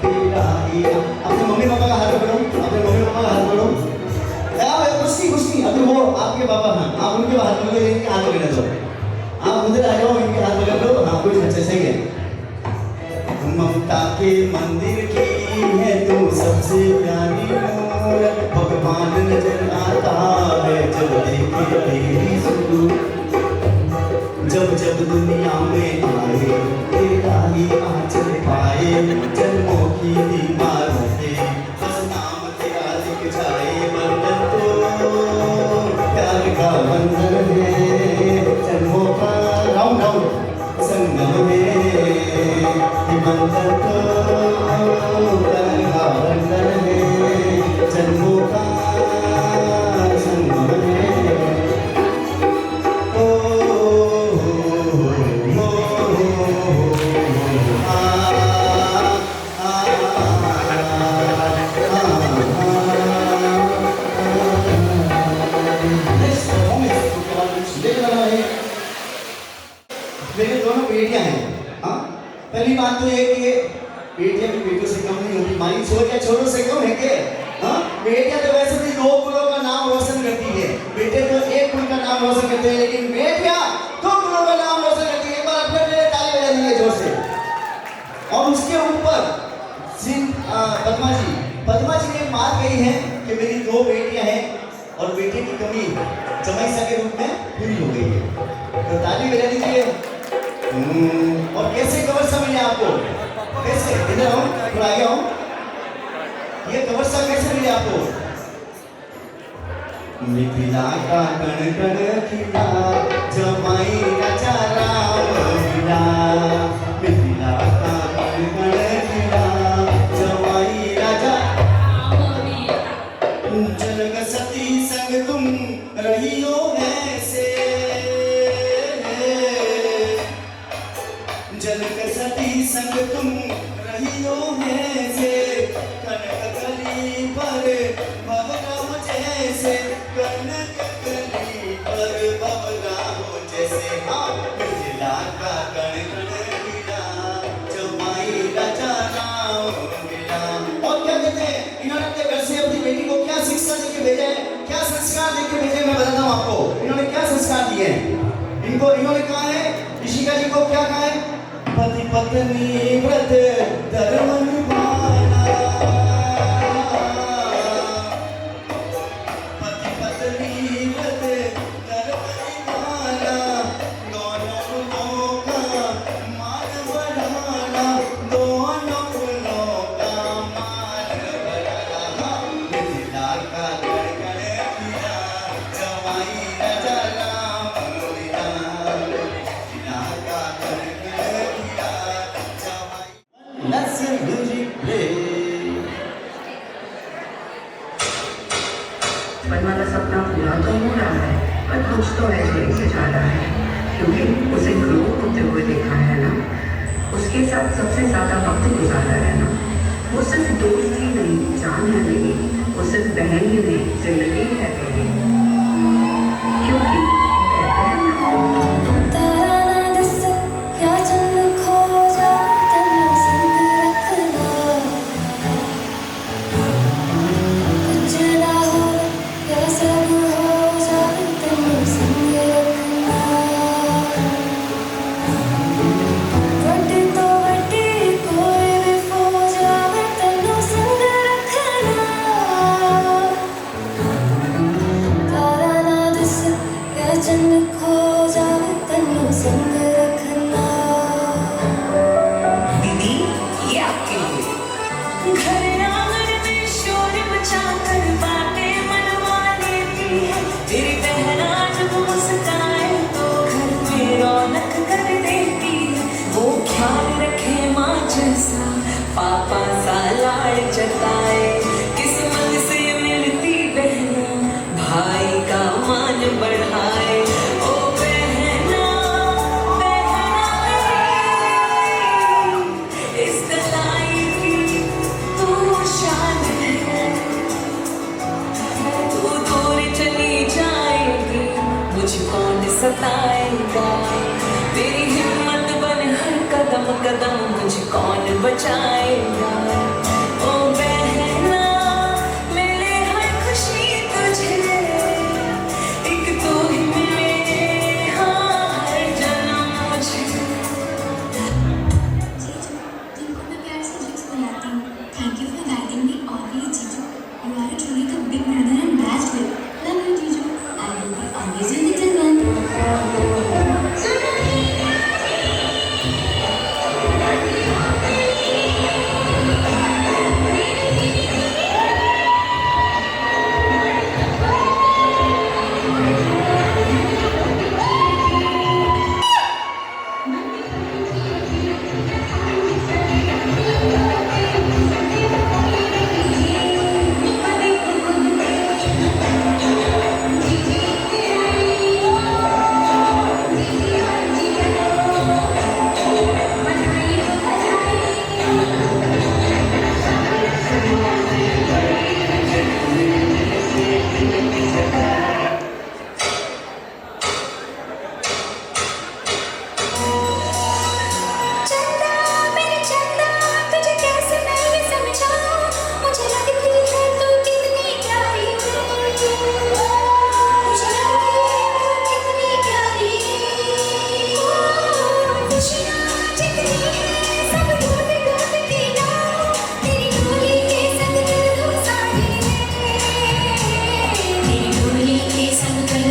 S1: तेरा ही। अपने मम्मी पापा का हाथ पकड़ो, अपने मम्मी पापा का हाथ पकड़ो। कुछ नहीं, अभी वो आपके पापा हैं, आप उनके हाथ पकड़ो, इनके हाथ पकड़ लो, आप उधर आ जाओ, इनके हाथ पकड़ लो, हाँ कुछ अच्छे सही है। ममता के मंदिर की है तू सबसे प्यारी मूरत, भगवान नजर आता है जब देखे तेरी सूरत, जब जब दुनिया में आए तेरा ही आंचल पाए, जन्मों की दीवारों पे बस नाम तेरा लिख जाए, बंधन तो प्यार का बंधन है, जन्मों का राउंड राउंड संगम है, बंधन तो प्यार का बंधन है, जन्मों का संगम है। मेरे दोनों बेटियां हैं, हाँ पहली बात तो ये कि बेटियां भी बेटों से कम नहीं होती, हमारी सोच या छोरों से कम है क्या? हाँ बेटियां तो वैसे भी 2 कुलों का नाम रोशन करती है, बेटे तो 1 कुल का नाम रोशन करते हैं, लेकिन बेटियां 2 कुलों का नाम रोशन करती है। एक बार अपने लिए ताली बजा दीजिए जोर से। और उसके ऊपर पद्मा जी ने बात कही है कि मेरी 2 बेटियां हैं और बेटे की कमी जमाईसा के रूप में पूरी हो गई है, तो ताली बजा दीजिए। और कैसे कवर सा मिले आपको? कैसे? इधर आओ, थोड़ा आगे आओ। ये कवर सा कैसे मिले आपको? मिथिला का कण कण खिला जमाई राजा राम मिला, मिथिला का कण कण खिला जमाई राजा जनक सती संग तुम रहियो ऐसे, जनक सती संग तुम रहियो ऐसे, कनक कली पर भवराम जैसे, कनक कली पर भवराम जैसे, हाँ मिथिला का कण कण खिला जमाई राजा राम मिला। और क्या कहते हैं इन्होंने अपने घर से अपनी बेटी को क्या शिक्षा देके भेजा है, क्या संस्कार देके भेजे, मैं बताता हूँ आपको। इन्होंने क्या संस्कार दिए हैं इनको? इन्होंने कहा है, ऋषिका जी को क्या कहा है? पति पत्नी व्रत धर्म निभाना, पति पत्नी व्रत धर्म निभाना, दोनों कुलों का मान बढ़ाना, दोनों कुलों का मान बढ़ाना, मिथिला का कण कण खिला जमाई राजा राम मिला, मिथिला का कण कण खिला जमाई। Let's music play.
S9: पद्मा का सपना पूरा तो हो रहा है, पर कुछ तो ऐसे ही से जा रहा है, क्योंकि उसे ग्रो होते हुए देखा है ना, उसके साथ सबसे ज्यादा वक्त गुजारा है ना। वो सिर्फ दोस्त ही नहीं, जान है मेरी, वो सिर्फ बहन ही नहीं, जिंदगी है मेरी, क्योंकि कहते हैं ना
S8: तारा ना दिस क्या चंद खो जा तन्नु संग रखना, कुछ ना हो या सब हो जा तन्नु संग रखना, वटे तो वटे कोई भी हो जावे तन्नु संग रखना, तारा ना दिस क्या चंद खो जावे तन्नु संग रखना।
S9: दीदी ये आपके लिए।
S8: घर आंगन में शोर मचाकर बातें मनवा लेती है, तेरी बहन जब मुस्काए तो घर में रौनक कर देती है,
S9: वो ख्याल रखे माँ जैसा, पापा सा लाड़ जताए, किस्मत से मिलती बहना, भाई का मान बढ़ाए। ओ बहना बहना इस कलाई की तू शान है, तू दूर चली जाएगी मुझे कौन सताएगा, तेरी हिम्मत बन हर कदम कदम मुझे कौन बचाएगा। ओ बहना मिले हर खुशी तुझे,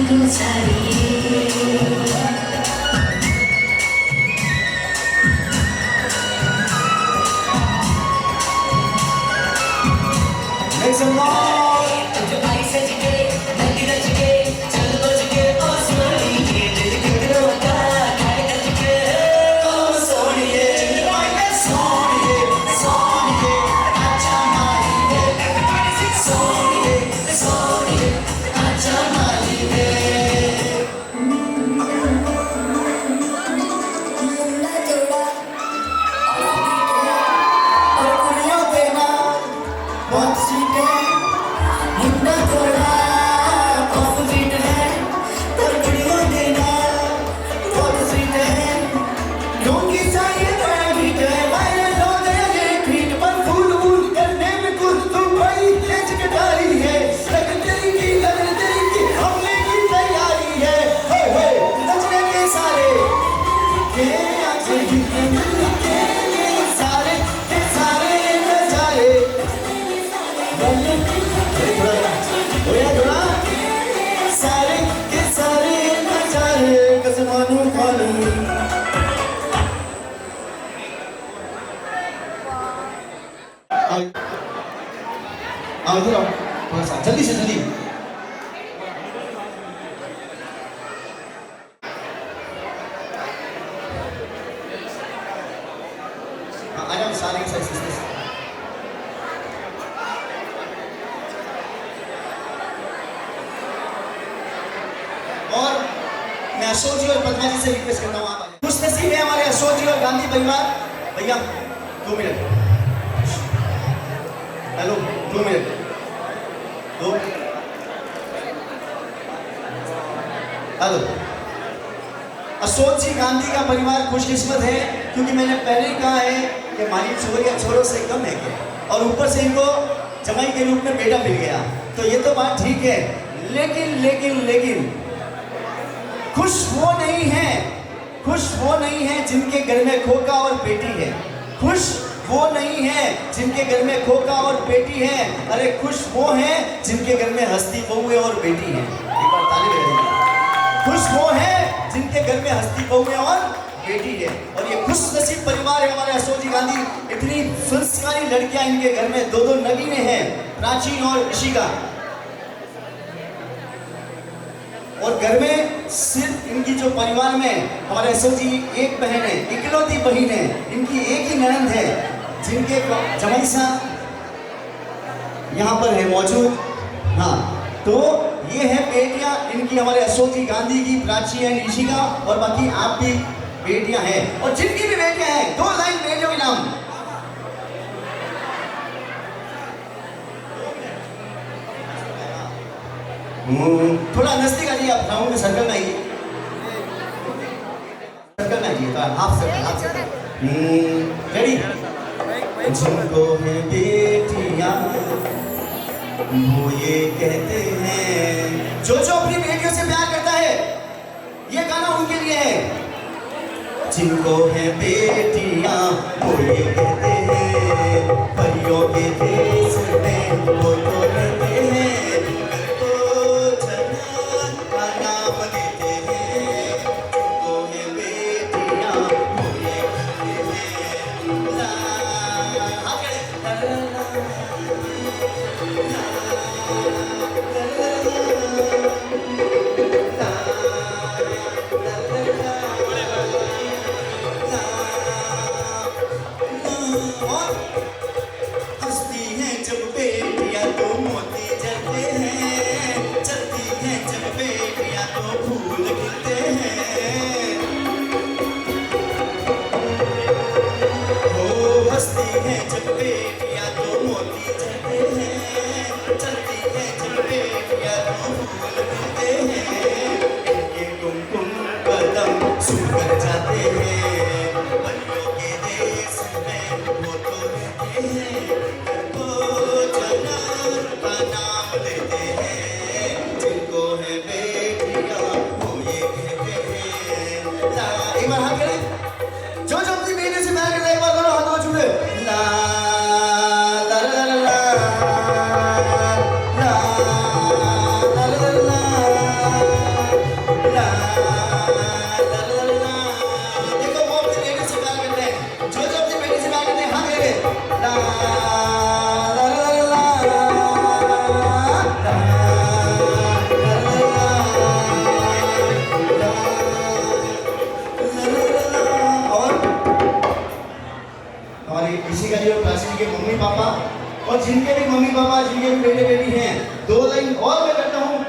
S1: Make some noise. आओ इधर आओ थोड़ा सा जल्दी से जल्दी। आ जाओ सारे के सारे। और मैं अशोक जी और पद्मा जी से रिक्वेस्ट करता हूँ आप खुश नसीब है हमारे अशोक जी और गांधी परिवार। भैया 2 minute, hello 2 minute, 2 hello. Ashok ji Gandhi का परिवार खुशकिस्मत है क्योंकि मैंने पहले ही कहा है कि हमारी छोरिया छोरों से कम है क्या, और ऊपर से इनको जमाई के रूप में बेटा मिल गया, तो ये तो बात ठीक है। लेकिन लेकिन लेकिन खुश वो नहीं है, खुश वो नहीं है जिनके घर में खोका और बेटी है। खुश वो नहीं है जिनके घर में खोका और बेटी है। अरे खुश वो है जिनके घर में हस्ती बहुएं और बेटी है। एक बार ताली बजाइए। खुश वो है जिनके घर में हस्ती बहुएं और बेटी है। और ये खुश नसीब परिवार है हमारे अशोक जी गांधी। इतनी संस्कारी लड़कियां इनके घर में, 2 नगीने हैं, प्राची और ऋषिका। और घर में सिर्फ इनकी जो परिवार में हमारे अशोक जी एक बहन है, इकलौती बहन है, इनकी एक ही ननद है जिनके जमाई साहब यहाँ पर है मौजूद। हाँ, तो ये है बेटियां इनकी हमारे अशोक जी गांधी की, प्राची है, ऋषिका, और बाकी आप भी बेटियां हैं। और जिनकी भी बेटियां हैं 2 लाइन बेटियों के नाम। थोड़ा नजदीक आइए, आप राउंड में सर्कल में आइए, सर्कल में आइए, half circle, half circle. Ready? जिनको है बेटियां वो ये कहते हैं, जो अपनी बेटियों से प्यार करता है, ये गाना उनके लिए है। जिनको है बेटियां वो ये कहते हैं, परियों के देश में वो तो रहते हैं, हस्ती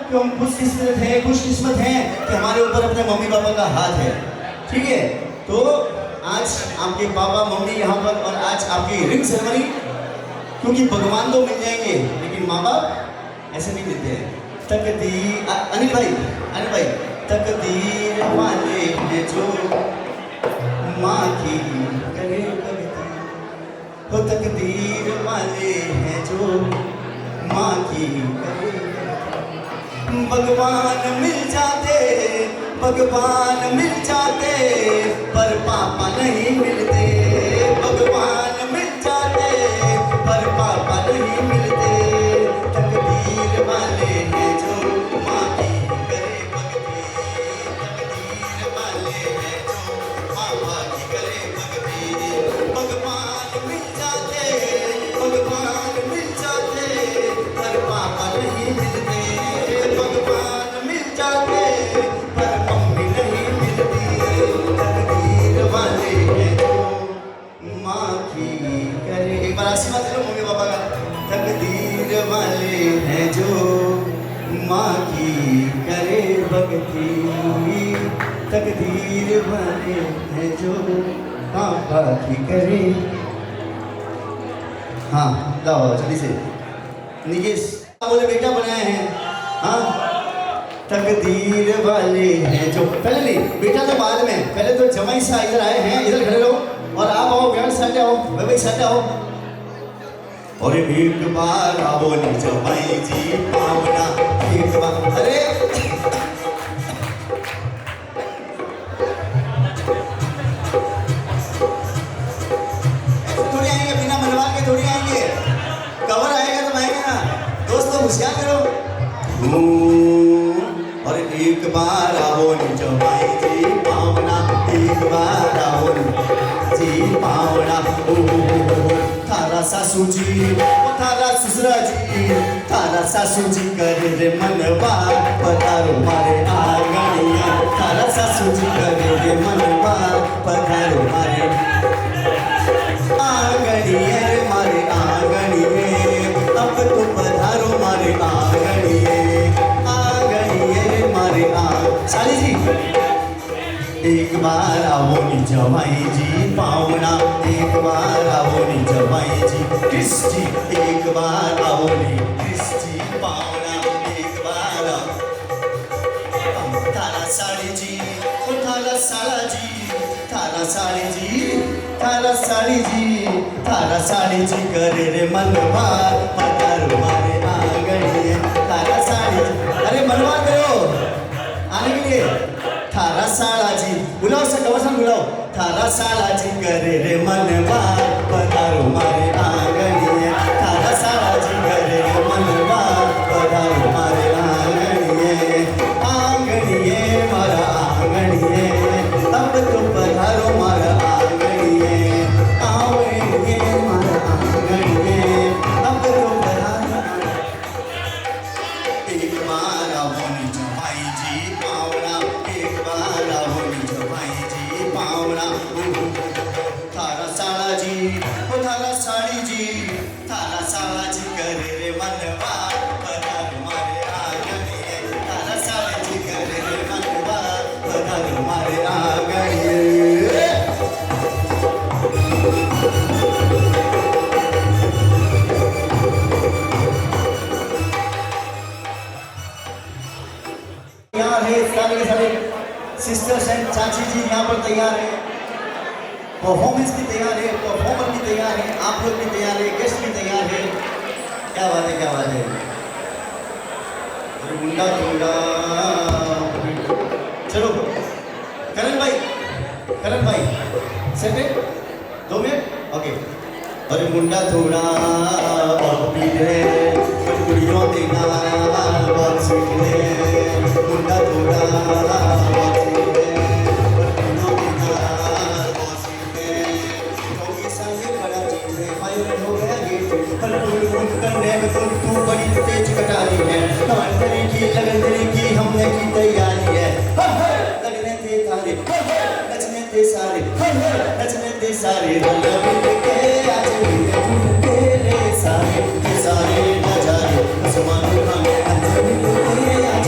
S1: कि हम खुशकिस्मत हैं कि हमारे ऊपर अपने मम्मी पापा का हाथ है। ठीक है, तो आज आपके पापा मम्मी यहाँ पर और आज आपकी रिंग सेरेमनी, क्योंकि भगवान तो मिल जाएंगे लेकिन माँ बाप ऐसे नहीं मिलते हैं। तकदीर अनिल भाई तकदीर वाले हैं जो माँ की करे भक्ति, हो तकदीर वाले हैं जो माँ की करे भक्ति। भगवान मिल जाते पर पापा नहीं मिलते। भगवान मिल जाते पर पापा नहीं मिलते। तकदीर वाले हैं जो माँ की करे भक्ति, तकदीर वाले हैं जो पापा की करे भक्ति। भगवान मिल जाते पर पापा नहीं मिलते। भगवान मिल जाते पर मम्मी नहीं मिलती। तकदीर वाले हैं जो माँ की करे, एक बार आशीर्वाद दे लो मम्मी पापा का। तकदीर वाले हैं जो माँ की करे भक्ति, तकदीर वाले हैं जो पापा की करे। हाँ लाओ जल्दी से निकेश बोले बेटा बनाए हैं। हाँ तकदीर वाले हैं जो, पहले नहीं बेटा तो बाद में, पहले तो जमाई सा इधर आए हैं, इधर खड़े रहो और आप आओ ब्याह साथ आओ, भाई साथ आओ। और एक बार आओ नी जमाई जी पावना, एक बार अरे थोड़ी आएंगे बिना मनवा के, थोड़ी आएंगे, कवर आएगा तो आएंगे ना। दोस्तों होशियार करो। और एक बार आओ नी जमाई जी पावना, एक बार आओ जी पावना। ओ थारा सासू जी ओ थारा ससुरा जी, थारा सासू जी करे रे मनवा पधारो मारे आंगनिया। थारा सासू जी करे रे मनवा पधारो मारे आंगनिया रे मारे आंगनिये। अब तो पधारो मारे आंगनिये, मारे साली जी। एक बार आओ नी जमाई जी पावना, एक बार आओ नी जमाई जी क्रिस्टी, एक बार आओ नी क्रिस्टी पावना, एक बार थारा साली जी ओ थारा साला जी, थारा साली जी, थारा साली जी, थारा साली जी करे रे मनवा पधारो मारे आंगनिये। थारा साली जी, अरे मनवा करो आने के लिए। थारा साला जी बुलाओ, से कवसन बुलाओ। थारा साला जी करे रे मनवा पधारो मारे आंगनिये। थारा साला जी करे रे मनवा पधारो मारे आंगनिये। आंगनिये मारा आंगनिये, अब तो पधारो मारा आंगनिये। आंगनिये मारा आंगनिये, अब तो पधारो। एक बार आओ नी जमाई जी पावना, एक बार आओ नी जमाई जी पावना। थारा साला जी ओ थारा साड़ी जी, थारा साला जी करे रे मनवा पधारो मारे आंगनिये। थारा साला जी करे रे मनवा पधारो मारे आंगनिये। तैयार है सारे के सारे सिस्टर्स एंड चाची जी यहाँ पर तैयार है। परफॉर्मेंस भी तैयार है, परफॉर्मर भी तैयार है, आप लोग भी तैयार है, गेस्ट भी तैयार है। क्या बात है, क्या बात है। मुंडा मुंडा चलो करण भाई सेट है 2 मिनट ओके। अरे मुंडा थोड़ा और पीट है, कुड़ियों देना बहुत स्वीट है। मुंडा थोड़ा बहुत स्वीट है, कुड़ियों देना बहुत स्वीट है। होगी संगे बड़ा चीज है, फायर हो गया गेट पर फुल करने में तू बड़ी तेज कटारी है। लगन की हमने की तैयारी है। लगने थे तारे नचने थे सारे, नचने थे सारे रंग मिल के आज मिल के सारे सारे नजारे आसमान में मिल के आज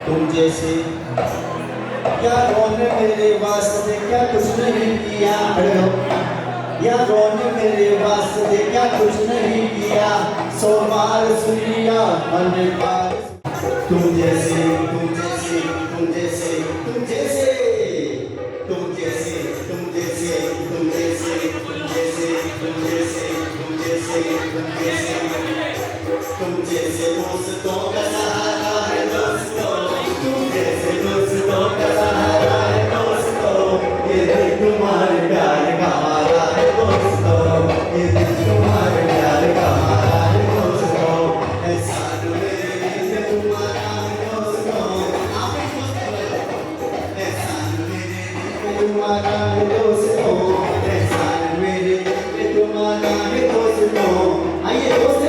S1: तुम जैसे यारों ने मेरे वास्ते क्या कुछ नहीं किया, यारों ने मेरे वास्ते क्या कुछ नहीं किया, 100 बार सुन लिया मन बार। तुम जैसे तुम जैसे तुम जैसे तुम जैसे तुम जैसे तुम जैसे तुम जैसे तुम जैसे तुम जैसे तुम जैसे तुम जैसे तुम जैसे दोस्तों का सहारा है दोस्तों, तुम जैसे दोस्तों का सहारा है दोस्तों, ये दिल तुम्हारे प्यार का मारा है दोस्तों, ये दिल तुम्हारे प्यार का मारा है दोस्तों, एहसान मेरे दिल तुम्हारा है दोस्तों, एहसान मेरे दिल तुम्हारा है दोस्तों, एहसान मेरे दिल तुम्हारा है दोस्तों। आइए दोस्त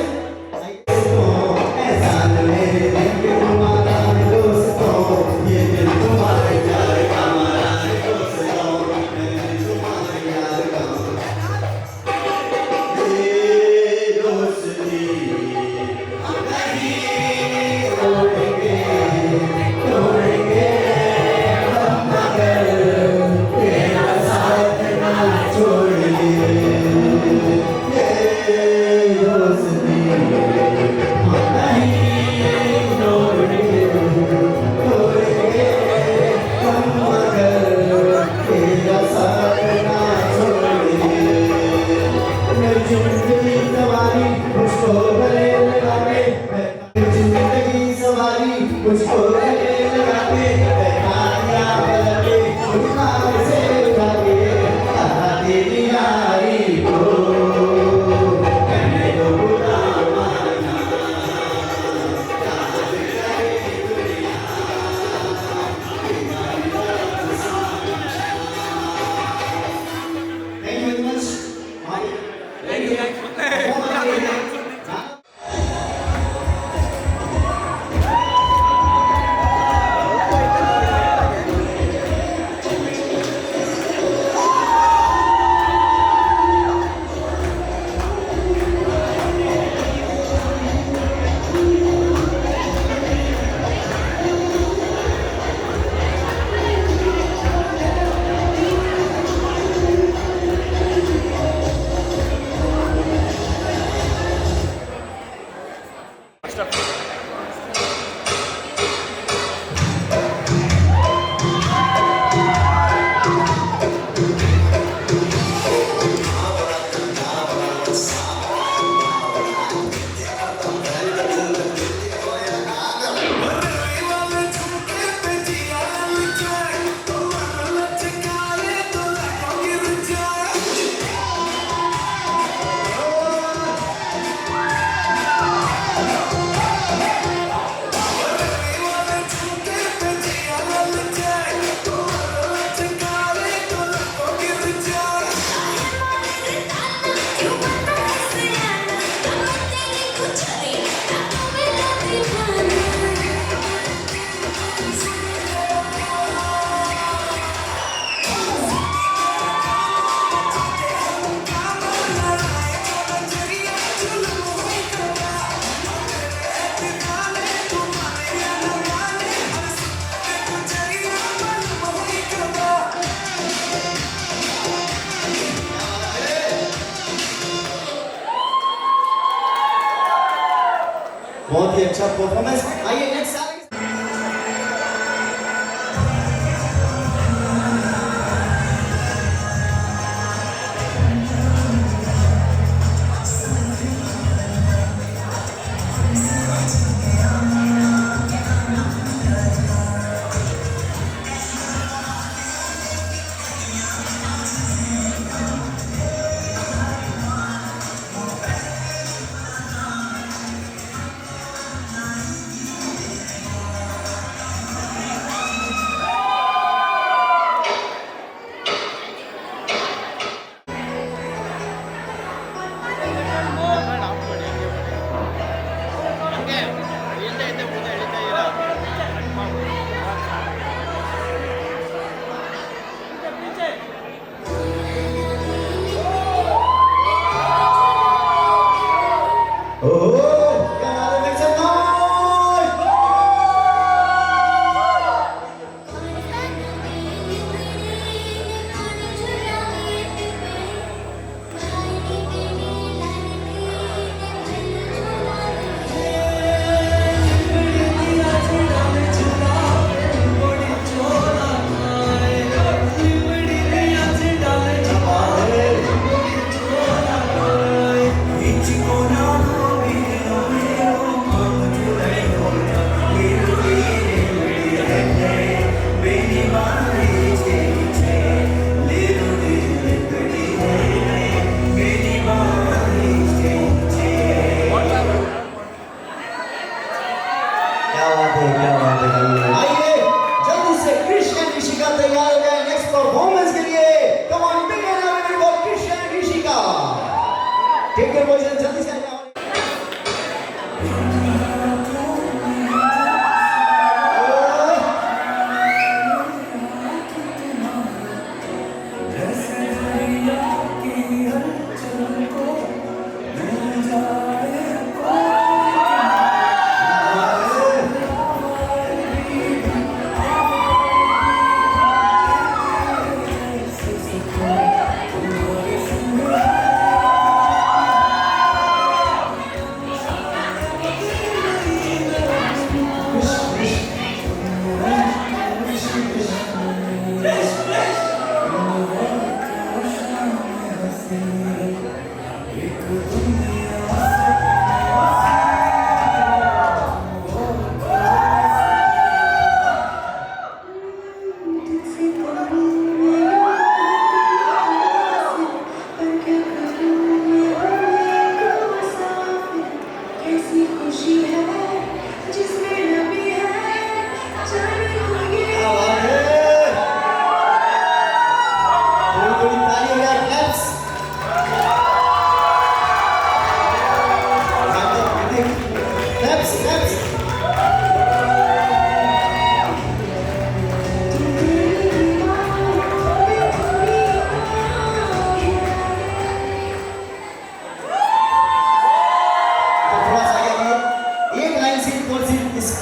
S1: बहुत ही अच्छा परफॉर्मेंस। आइए नेक्स्ट क्या बात है, क्या बात है। आइए जल्दी से कृष्ण ऋषिका तैयार हो जाए नेक्स्ट परफॉर्मेंस के लिए। Come on big hand a for Krishna Rishika. Take your position जल्दी से।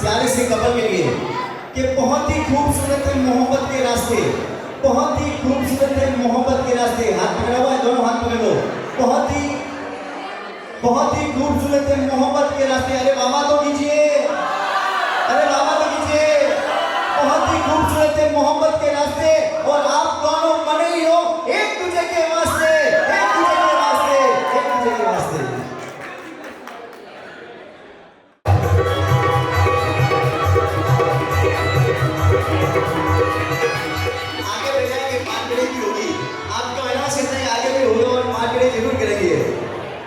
S1: प्यारे से कपल के लिए कि बहुत ही खूबसूरत है मोहब्बत के रास्ते, बहुत ही खूबसूरत है मोहब्बत के रास्ते। हाथ पकड़ा हुआ है, दोनों हाथ पकड़ लो। बहुत ही खूबसूरत है मोहब्बत के रास्ते। अरे बाबा तो कीजिए, अरे बाबा तो कीजिए। बहुत ही खूबसूरत है मोहब्बत के रास्ते और आप दोनों बने ही हो एक दूसरे के वास्ते, एक दूसरे के वास्ते, एक दूसरे के वास्ते। जरूर करेंगे,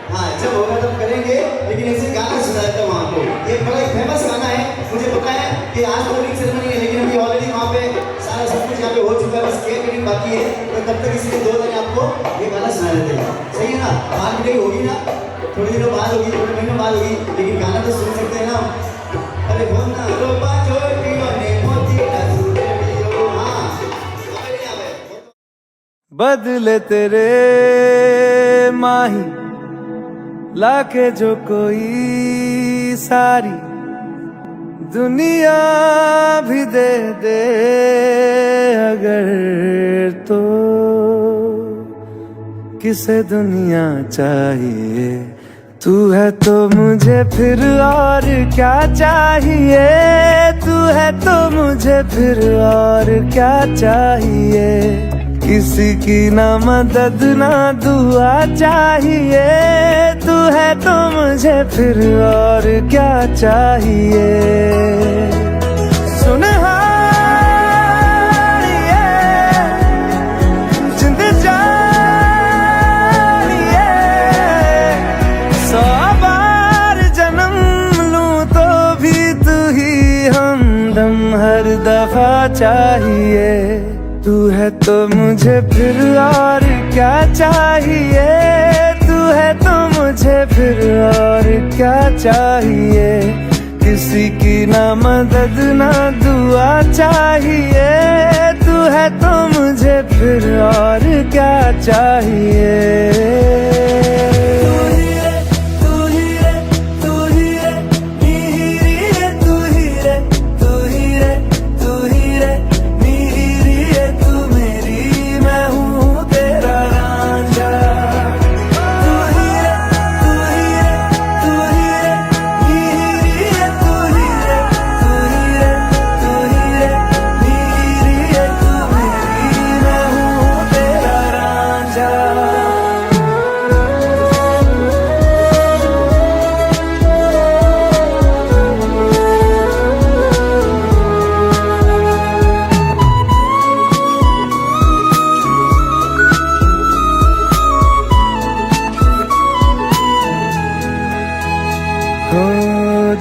S1: हाँ जब होगा तब करेंगे, लेकिन ऐसे गाना सुनाया था वहाँ को। ये बड़ा ही फेमस गाना है, मुझे पता है कि आज तो रिंग सेरेमनी है, लेकिन अभी ऑलरेडी वहाँ पे सारा सब कुछ यहाँ पे हो चुका है, बस केक कटिंग बाकी है। तो तब तक इसलिए 2 दिन आपको ये गाना सुना देते हैं, सही है ना। मार्केटिंग होगी ना, थोड़ी दिनों बाद होगी, थोड़े महीनों बाद होगी, लेकिन गाना तो सुन सकते हैं ना। अरे बोलना रोपा छोटियों ने मोती का सूरडियो, हाँ
S2: बदले तेरे माही लाके जो कोई सारी दुनिया भी दे दे अगर, तो किसे दुनिया चाहिए। तू है तो मुझे फिर और क्या चाहिए, तू है तो मुझे फिर और क्या चाहिए। किसी की ना मदद ना दुआ चाहिए, तू है तो मुझे फिर और क्या चाहिए। सुन जिंद जानिए 100 बार जन्म लूं तो भी तू ही हमदम हर दफा चाहिए। तू है तो मुझे फिर और क्या चाहिए, तू है तो मुझे फिर और क्या चाहिए। किसी की ना मदद ना दुआ चाहिए, तू है तो मुझे फिर और क्या चाहिए।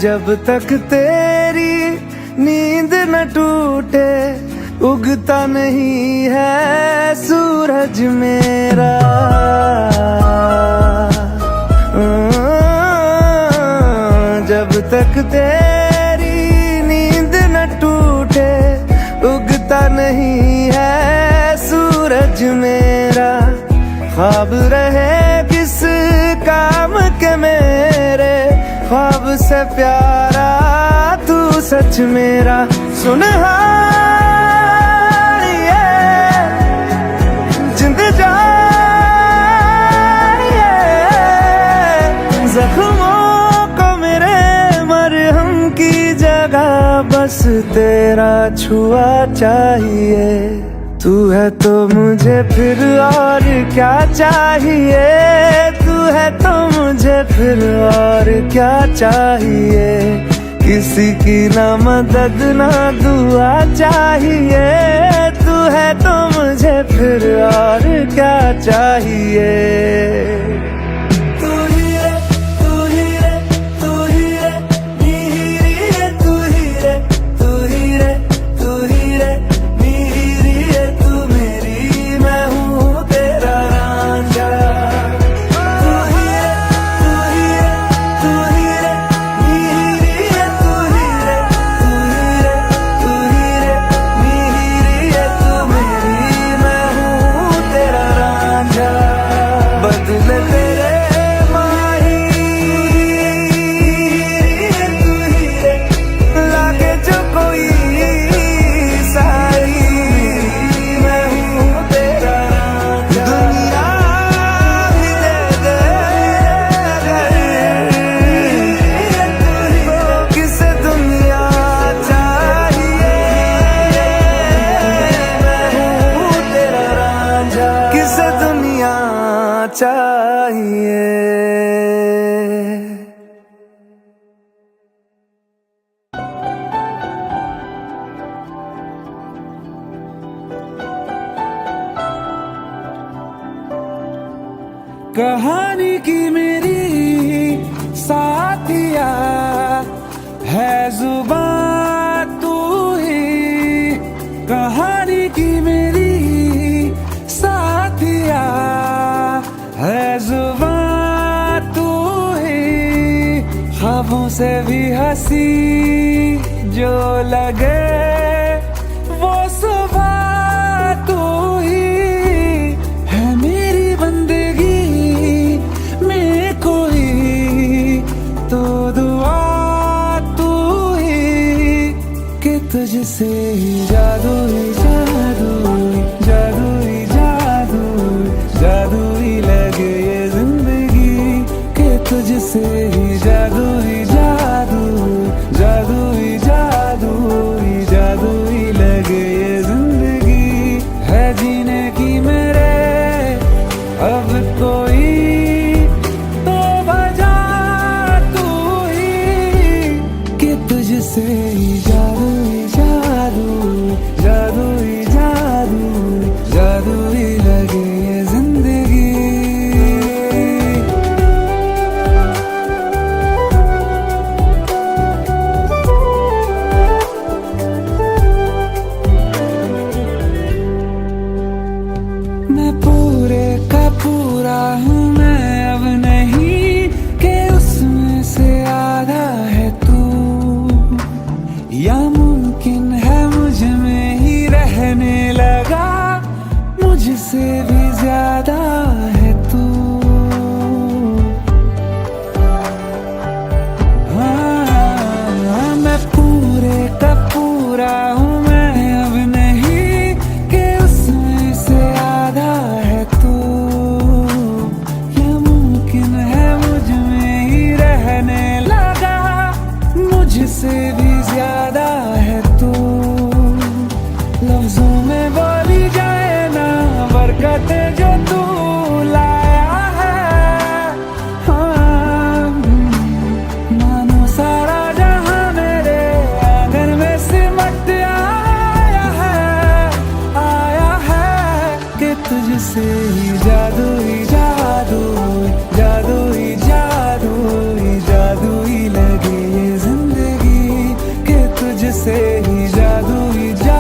S2: जब तक तेरी टूटे उगता नहीं है सूरज मेरा। जब तक तेरी नींद न टूटे उगता नहीं है सूरज मेरा। ख्वाब रहे किस काम के मेरे, ख्वाब से प्यारा तू सच मेरा। सुन जिंद जानिए जख्मों को मेरे मरहम की जगह बस तेरा छुआ चाहिए। तू है तो मुझे फिर और क्या चाहिए, तू है तो मुझे फिर और क्या चाहिए। किसी की ना मदद ना दुआ चाहिए, तू है तो मुझे फिर और क्या चाहिए। तू ही रे तू ही रे तू ही रे नीरी रे तू ही रे तू ही रे तू ही रे नीरी रे तू मेरी मैं हूँ तेरा रांझा। तू ही रे तू ही रे तू ही रे नीरी रे तू ही रे तू ही रे तू ही रे नीरी रे तू मेरी मैं हूँ तेरा रांझा। बदले तेरे माही तू ही रे लागे जो कोई साई मैं हूँ तेरा रांझा। दुनिया भी दे दे तो किसे दुनिया चाहिए, मैं हूँ तेरा रांझा। किसे दुनिया चाहिए। कहानी की मेरी साथिया है जुबान तू ही। कहानी की मेरी साथिया है जुबान तू ही। ख्वाबों से भी हंसी जो लगे वो सुबह तू ही है। मेरी बंदगी में कोई तो दुआ तू ही कि तुझसे ही जादू ही जादू जादू ही जादू जादू ही लगे ये जिंदगी कि तुझसे ही जादू ही जादू जादू ही जादू ही जादू ही लगे ये जिंदगी है जीने की मेरे अब कोई तो वजह तू ही कि तुझसे ही जादू ही जादू जादू ही जादू जादू ही लगे ये जिंदगी। मैं पूरे का पूरा हूँ मैं अब नहीं कि उसमें से आधा है तू। या मुमकिन है मुझ में ही रहने लगा मुझसे भी ज्यादा है तू। हाँ मैं पूरे का पूरा हूँ मैं अब नहीं कि उसमें से आधा है तू। या मुमकिन है मुझ में ही रहने लगा मुझसे भी ज्यादा है तू। लफ्जों में बोली जाए ना बरकतें जो तू लाया है। हाँ मानो सारा जहां मेरे आंगन में सिमट आया है कि तुझसे ही जादू ही जादू जादू ही जादू ही जादू ही लगे ये जिंदगी कि तुझसे ही जादू ही जादू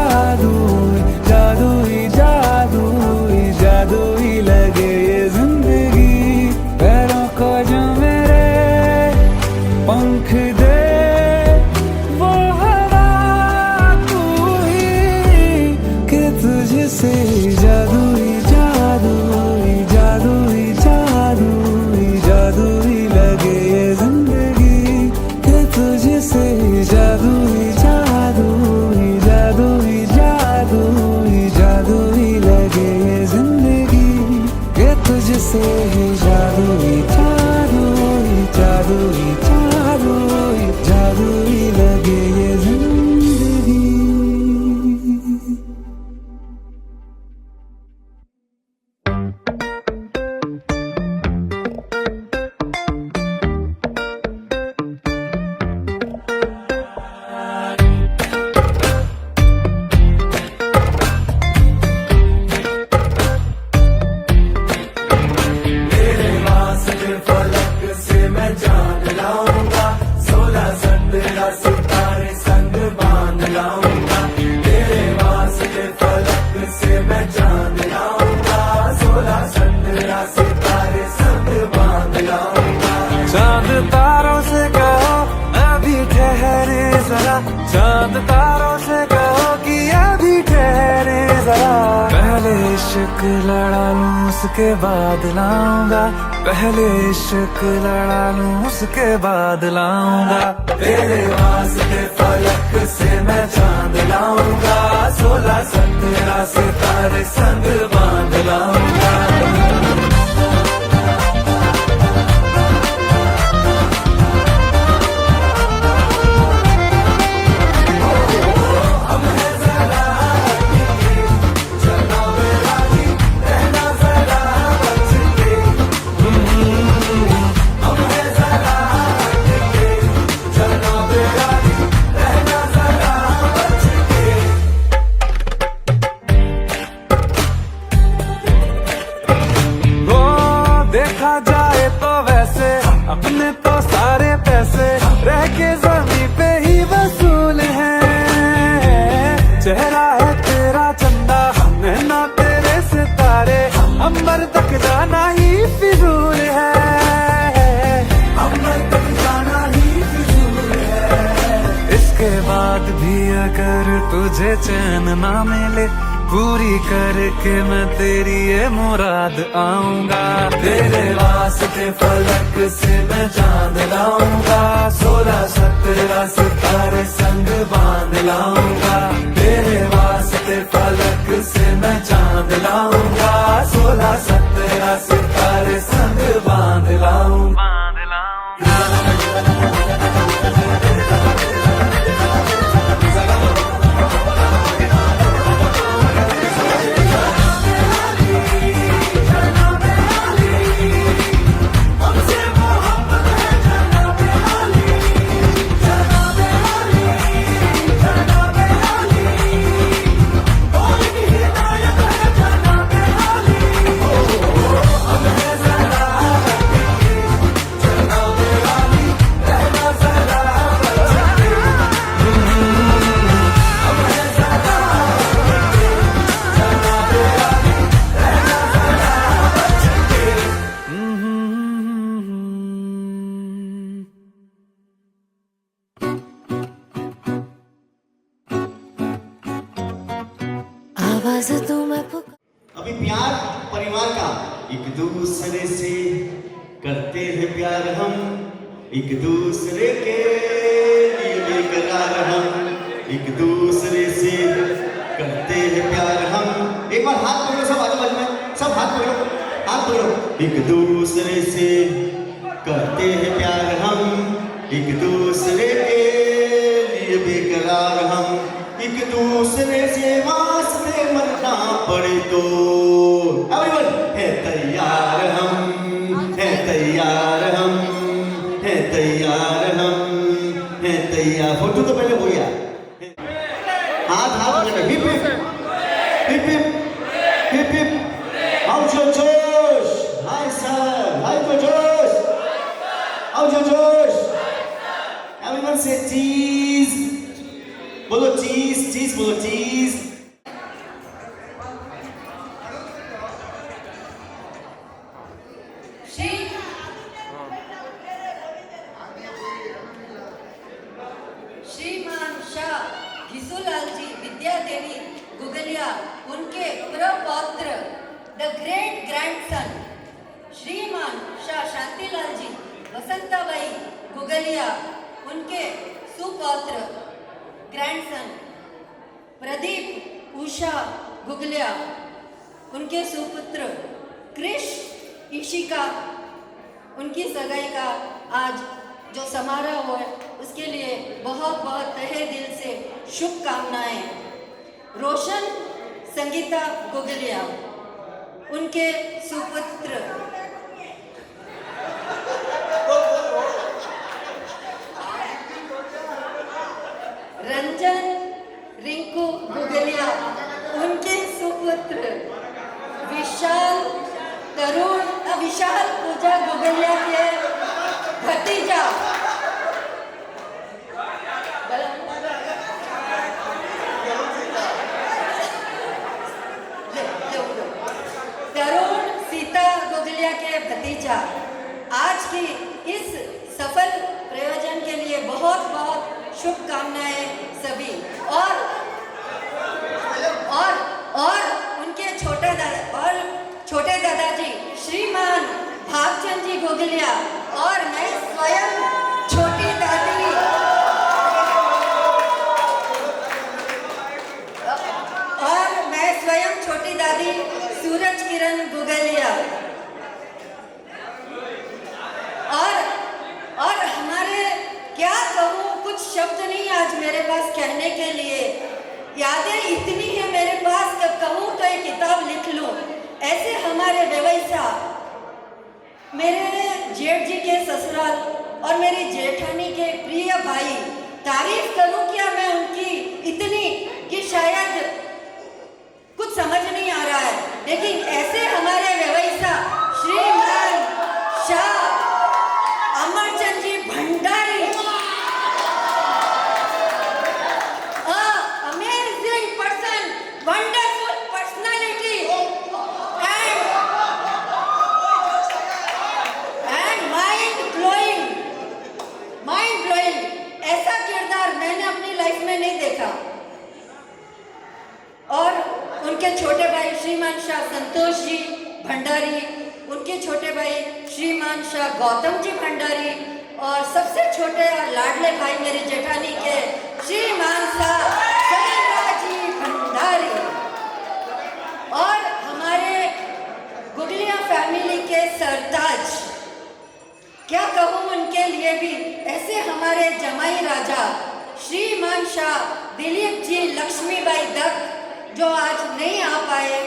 S2: चांद तारों से कहो कि अभी ठहरे जरा, पहले इश्क लड़ा लूं उसके बाद लाऊंगा, पहले इश्क लड़ा लूं उसके बाद लाऊंगा, तेरे वास्ते फलक से मैं चांद लाऊंगा, 16-17 सितारे संग बांध लाऊंगा। देखा जाए तो वैसे अपने तो सारे पैसे रह के जमीन पे ही वसूल हैं, चेहरा है तेरा चंदा नैना तेरे सितारे, अंबर तक जाना ही फिजूल है, अंबर तक जाना ही फिजूल है। इसके बाद भी अगर तुझे चैन ना मिले, पूरी करके मैं तेरी ये मुराद आऊंगा, तेरे वास्ते फलक से मैं चांद लाऊंगा, 16-17 सितारे संग बांध लाऊंगा, तेरे वास्ते फलक से मैं चांद लाऊंगा, 16-17 सितारे संग बांध लाऊंगा।
S3: आवाज तुम्हें
S1: अभी प्यार परिवार का, एक दूसरे से करते हैं प्यार हम, एक दूसरे के लिए बेकरार हम, एक दूसरे से करते हैं प्यार हम। एक बार हाथ पकड़ो सब, आजू बाजू में सब हाथ पकड़ो, हाथ पकड़ो। एक दूसरे से करते हैं प्यार हम, एक दूसरे के लिए बेकरार हम, एक दूसरे से वास्ते मरना पड़े तो एवरीवन है तैयार हम, है तैयार हम, है तैयार हम, है तैयार। फोटो तो पहले हो गया, हाथ हाथ में hip hip hip hip hip hip. आओ जो जोश, हाय सर, हाय जो जोश, आओ जो जोश। एवरीवन से चीज बोलो, चीज चीज बोलो, चीज।
S10: श्रीमान शाह घिसूलाल जी विद्यादेवी गुगलिया, उनके प्रपौत्र द ग्रेट ग्रैंडसन श्रीमान शाह शांतिलाल जी वसंताबाई गुगलिया, उनके सुपौत्र ग्रैंडसन प्रदीप उषा गुगलिया, उनके सुपुत्र कृष ईशिका, उनकी सगाई का आज जो समारोह हुआ उसके लिए बहुत बहुत तहे दिल से शुभकामनाएं। रोशन संगीता गुगलिया, उनके सुपुत्र रंजन रिंकू गुगलिया, उनके सुपुत्र विशाल पूजा गुगलिया के भतीजा तरुण सीता गुगलिया के भतीजा। आज की इस सफल प्रयोजन के लिए बहुत बहुत शुभकामनाएं यादें इतनी है मेरे पास कि कहूँ तो एक किताब लिख लूँ। ऐसे हमारे व्यवसा मेरे जेठ जी के ससुराल और मेरी जेठानी के प्रिय भाई, तारीफ करूँ क्या मैं उनकी इतनी कि शायद कुछ समझ नहीं आ रहा है। लेकिन ऐसे हमारे व्यवसा श्रीमान शाह अमरचंद जी Bhandari, amazing person, wonderful personality and mind blowing। ऐसा किरदार मैंने अपनी लाइफ में नहीं देखा। और उनके छोटे भाई श्रीमान शाह संतोष जी भंडारी, उनके छोटे भाई श्रीमान शाह गौतम जी भंडारी, और सबसे छोटे और लाडले भाई मेरी जेठानी के श्रीमान शाह सलीमराज जी भंडारी, और हमारे गुगलिया फैमिली के सरताज, क्या कहूँ उनके लिए भी। ऐसे हमारे जमाई राजा श्रीमान शाह दिलीप जी लक्ष्मीबाई दत्त जो आज नहीं आ पाए,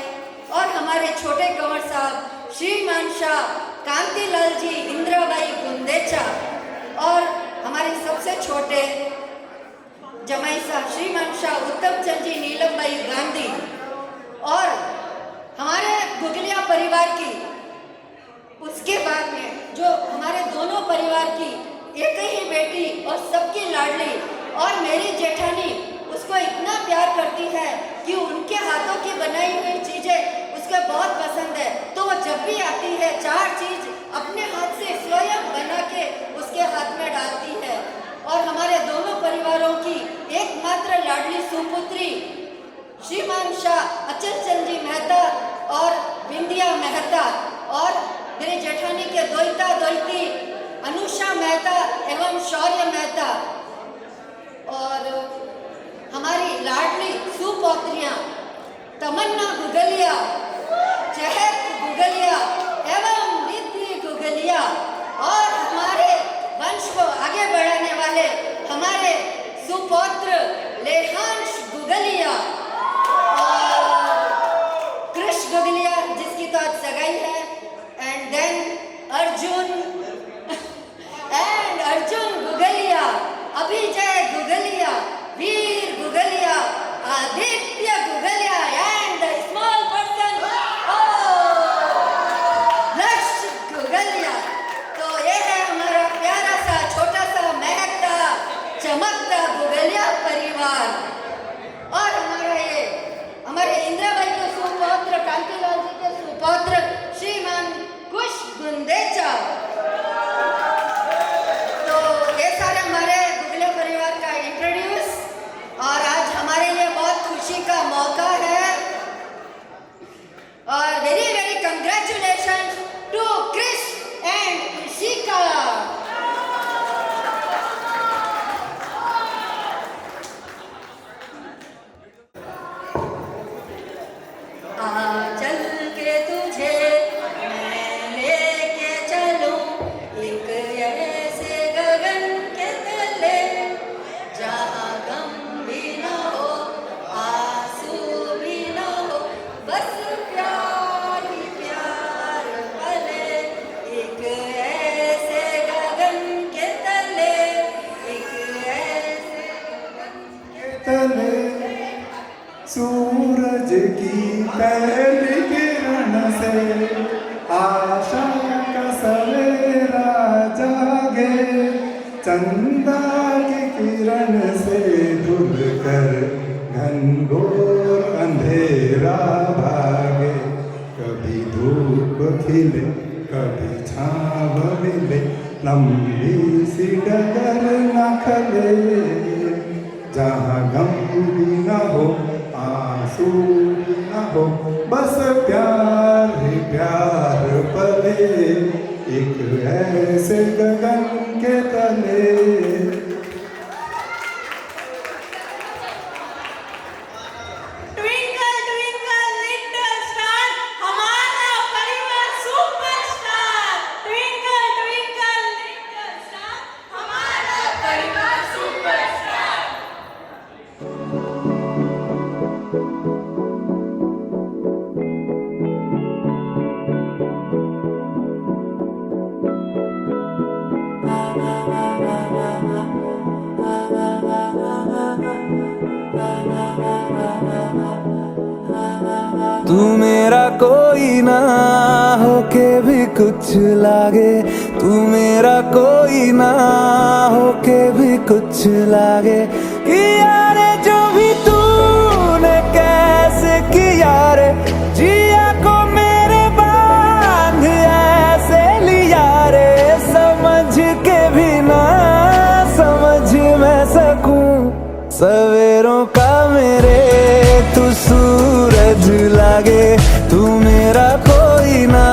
S10: और हमारे छोटे कंवर साहब श्रीमान शाह कांतिलाल जी इंद्राबाई गुंदेचा, और हमारे सबसे छोटे जमाई साहब श्रीमान शाह उत्तम चंद जी नीलमबाई गांधी, और हमारे गुगलिया परिवार की उसके बाद में जो हमारे दोनों परिवार की एक ही बेटी और सबकी लाडली और मेरी जेठानी उसको इतना प्यार करती है कि उनके हाथों की बनाई हुई चीज़ें उसको बहुत पसंद है। तो वो जब भी आती है 4 चीज़ अपने हाथ से स्वयं बना के उसके हाथ में डालती है। और हमारे दोनों परिवारों की एकमात्र लाडली सुपुत्री श्रीमान शाह अचल चंद जी मेहता और बिंदिया मेहता, और मेरे जेठानी के द्वैता द्वैती अनुषा मेहता एवं शौर्य मेहता, और हमारी लाडली सुपौत्रियाँ तमन्ना गुगलिया, चहक गुगलिया एवं निधि गुगलिया, और हमारे वंश को आगे बढ़ाने वाले हमारे सुपौत्र लेहांश गुगलिया और कृष गुगलिया जिसकी तो आज सगाई है, and then Arjun Gugalia, Abhijay Gugalia, Veer Gugalia, Aditya Gugalia, and small person Lakshya Gugalia. तो ये है हमारा प्यारा सा छोटा सा महकता चमकता गुगलिया परिवार। और हमारे इंदिराबाई के सुपौत्र कांतिलाल जी के सुपौत्र श्रीमान कुश गुंदेचा। तो ये सारे हमारे गुगलिया परिवार का इंट्रोड्यूस, और आज हमारे लिए बहुत खुशी का मौका है, और very very congratulation to Krish and Rishika. चल के तुझे मैं लेके चलूं एक ऐसे गगन के तले, जहाँ गम भी न हो आंसू भी न हो, बस प्यार ही प्यार पले। एक ऐसे गगन के तले, एक ऐसे गगन के
S5: तले सूरज की पहली किरण से आशा का सवेरा जागे, चंदा की किरण से धुल कर घनघोर अंधेरा भागे। कभी धूप खिले कभी छाव मिले, लंबी सी डगर न खले, जहाँ गम भी न हो आंसू भी न हो, बस प्यार ही प्यार पले। एक ऐसे गगन के तले।
S2: तू मेरा कोई ना होके भी कुछ लागे, तू मेरा कोई ना होके भी कुछ लागे। किया रे जो भी तूने कैसे किया रे, जिया को मेरे बांध ऐसे लिया रे, समझ के भी ना समझ मैं सकूं सवेरों का मेरे तू सूरज लागे, तू मेरा कोई ना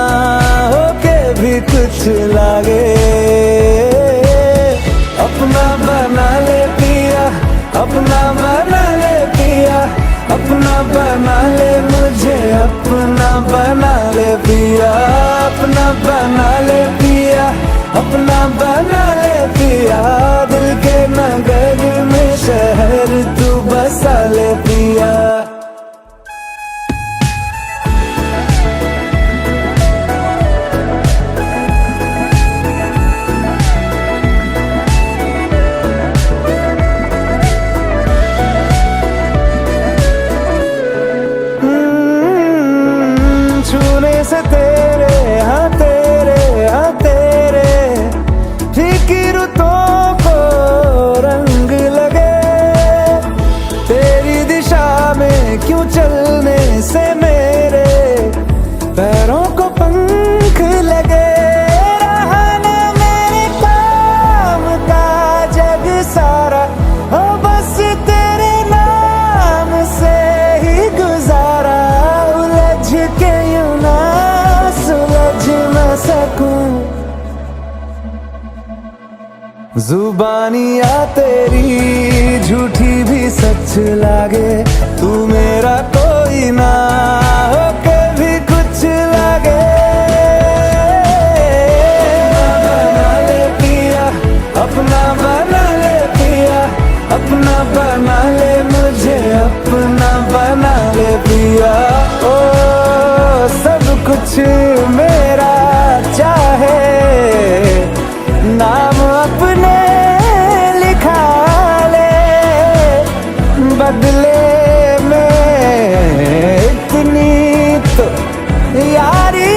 S2: होके भी कुछ लागे। अपना बना ले पिया, अपना बना ले पिया, अपना बना ले मुझे, अपना बना ले पिया, अपना बना ले पिया, अपना बना ले पिया। दिल के नगर में शहर तू बसा ले पिया। छूने से तेरे हाँ तेरे हाँ तेरे फिक्रों को रंग लगे, तेरी दिशा में क्यों चलने से मेरे पैरों को पंख लगे। रहा ना मेरे काम का जग सारा, हो बस तेरे नाम से ही गुजारा। उलझ के यूं ना सुलझ न सकूं, जुबानियाँ तेरी झूठी भी सच लागे, तू मेरा कोई ना होके भी कुछ लागे। बना ले पिया, अपना बना ले पिया, अपना बना ले मुझे, अपना बना ले पिया। ओ सब कुछ मेरा चाहे, नाम अपने लिखा ले, बदले में इतनी तो यारी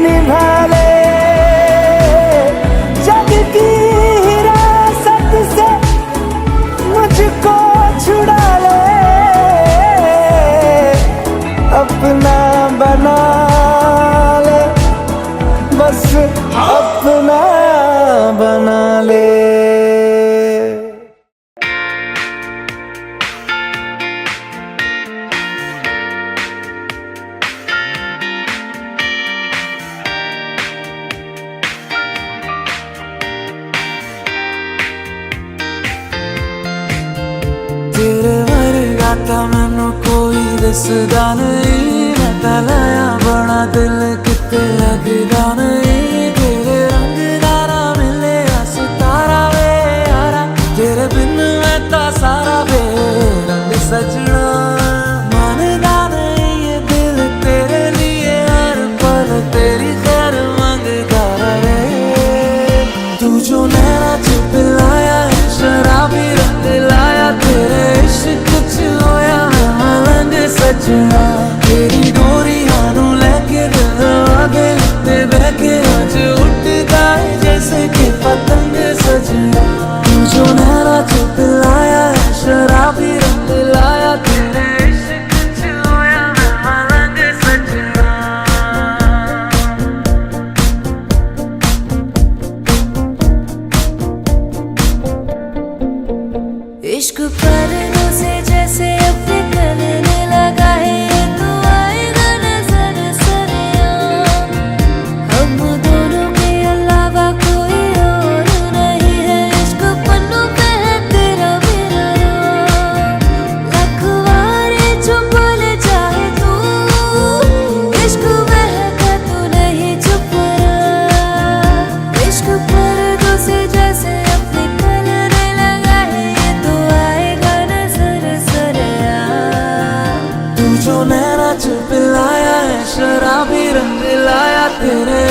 S2: निभा ले। जग की हिरासत से मुझको छुड़ा ले, अपना बना ले, बस अपना बना ले। तेरे वर्गा ता मैनू कोई दसदा नहीं, मैं ता लाया बड़ा दिल किते लगदा नहीं। तेरे रंग दारा मिले सितारा वे यारा, तेरे बिन मैं ता सारा बेरंग सजना। मानदा नहीं ये दिल तेरे लिए हर पल तेरी खैर मंगदा रहे। तू जो नैना च पिलाया है शराबी रंग लाया, तेरे इश्क कुछ होया है मलंग सजना। तेरी डोरी हानू लेके दिल आगे लगते बहके आज उठता है जैसे कि पतंग सजना। तू जो नैना च पिलाया है शराबी रंग लाया, तेरे इश्क कुछ होया है मलंग सजना।
S3: इश्क पर्दों से जैसे अपने करने लगा है, तो आएगा नजर सरेआम। हम दोनों के अलावा कोई और नहीं है, इश्क पन्नों पे है तेरा मेरा नाम। लखवारे जो बोले चाहे तू, इश्क बहका तू नहीं चुप रहा। इश्क पर्दों से जैसे अपने करने लगा है, ये तो आएगा नजर सरेआम।
S2: तू जो नैना च पिलाया है शराबी रंग लाया, तेरे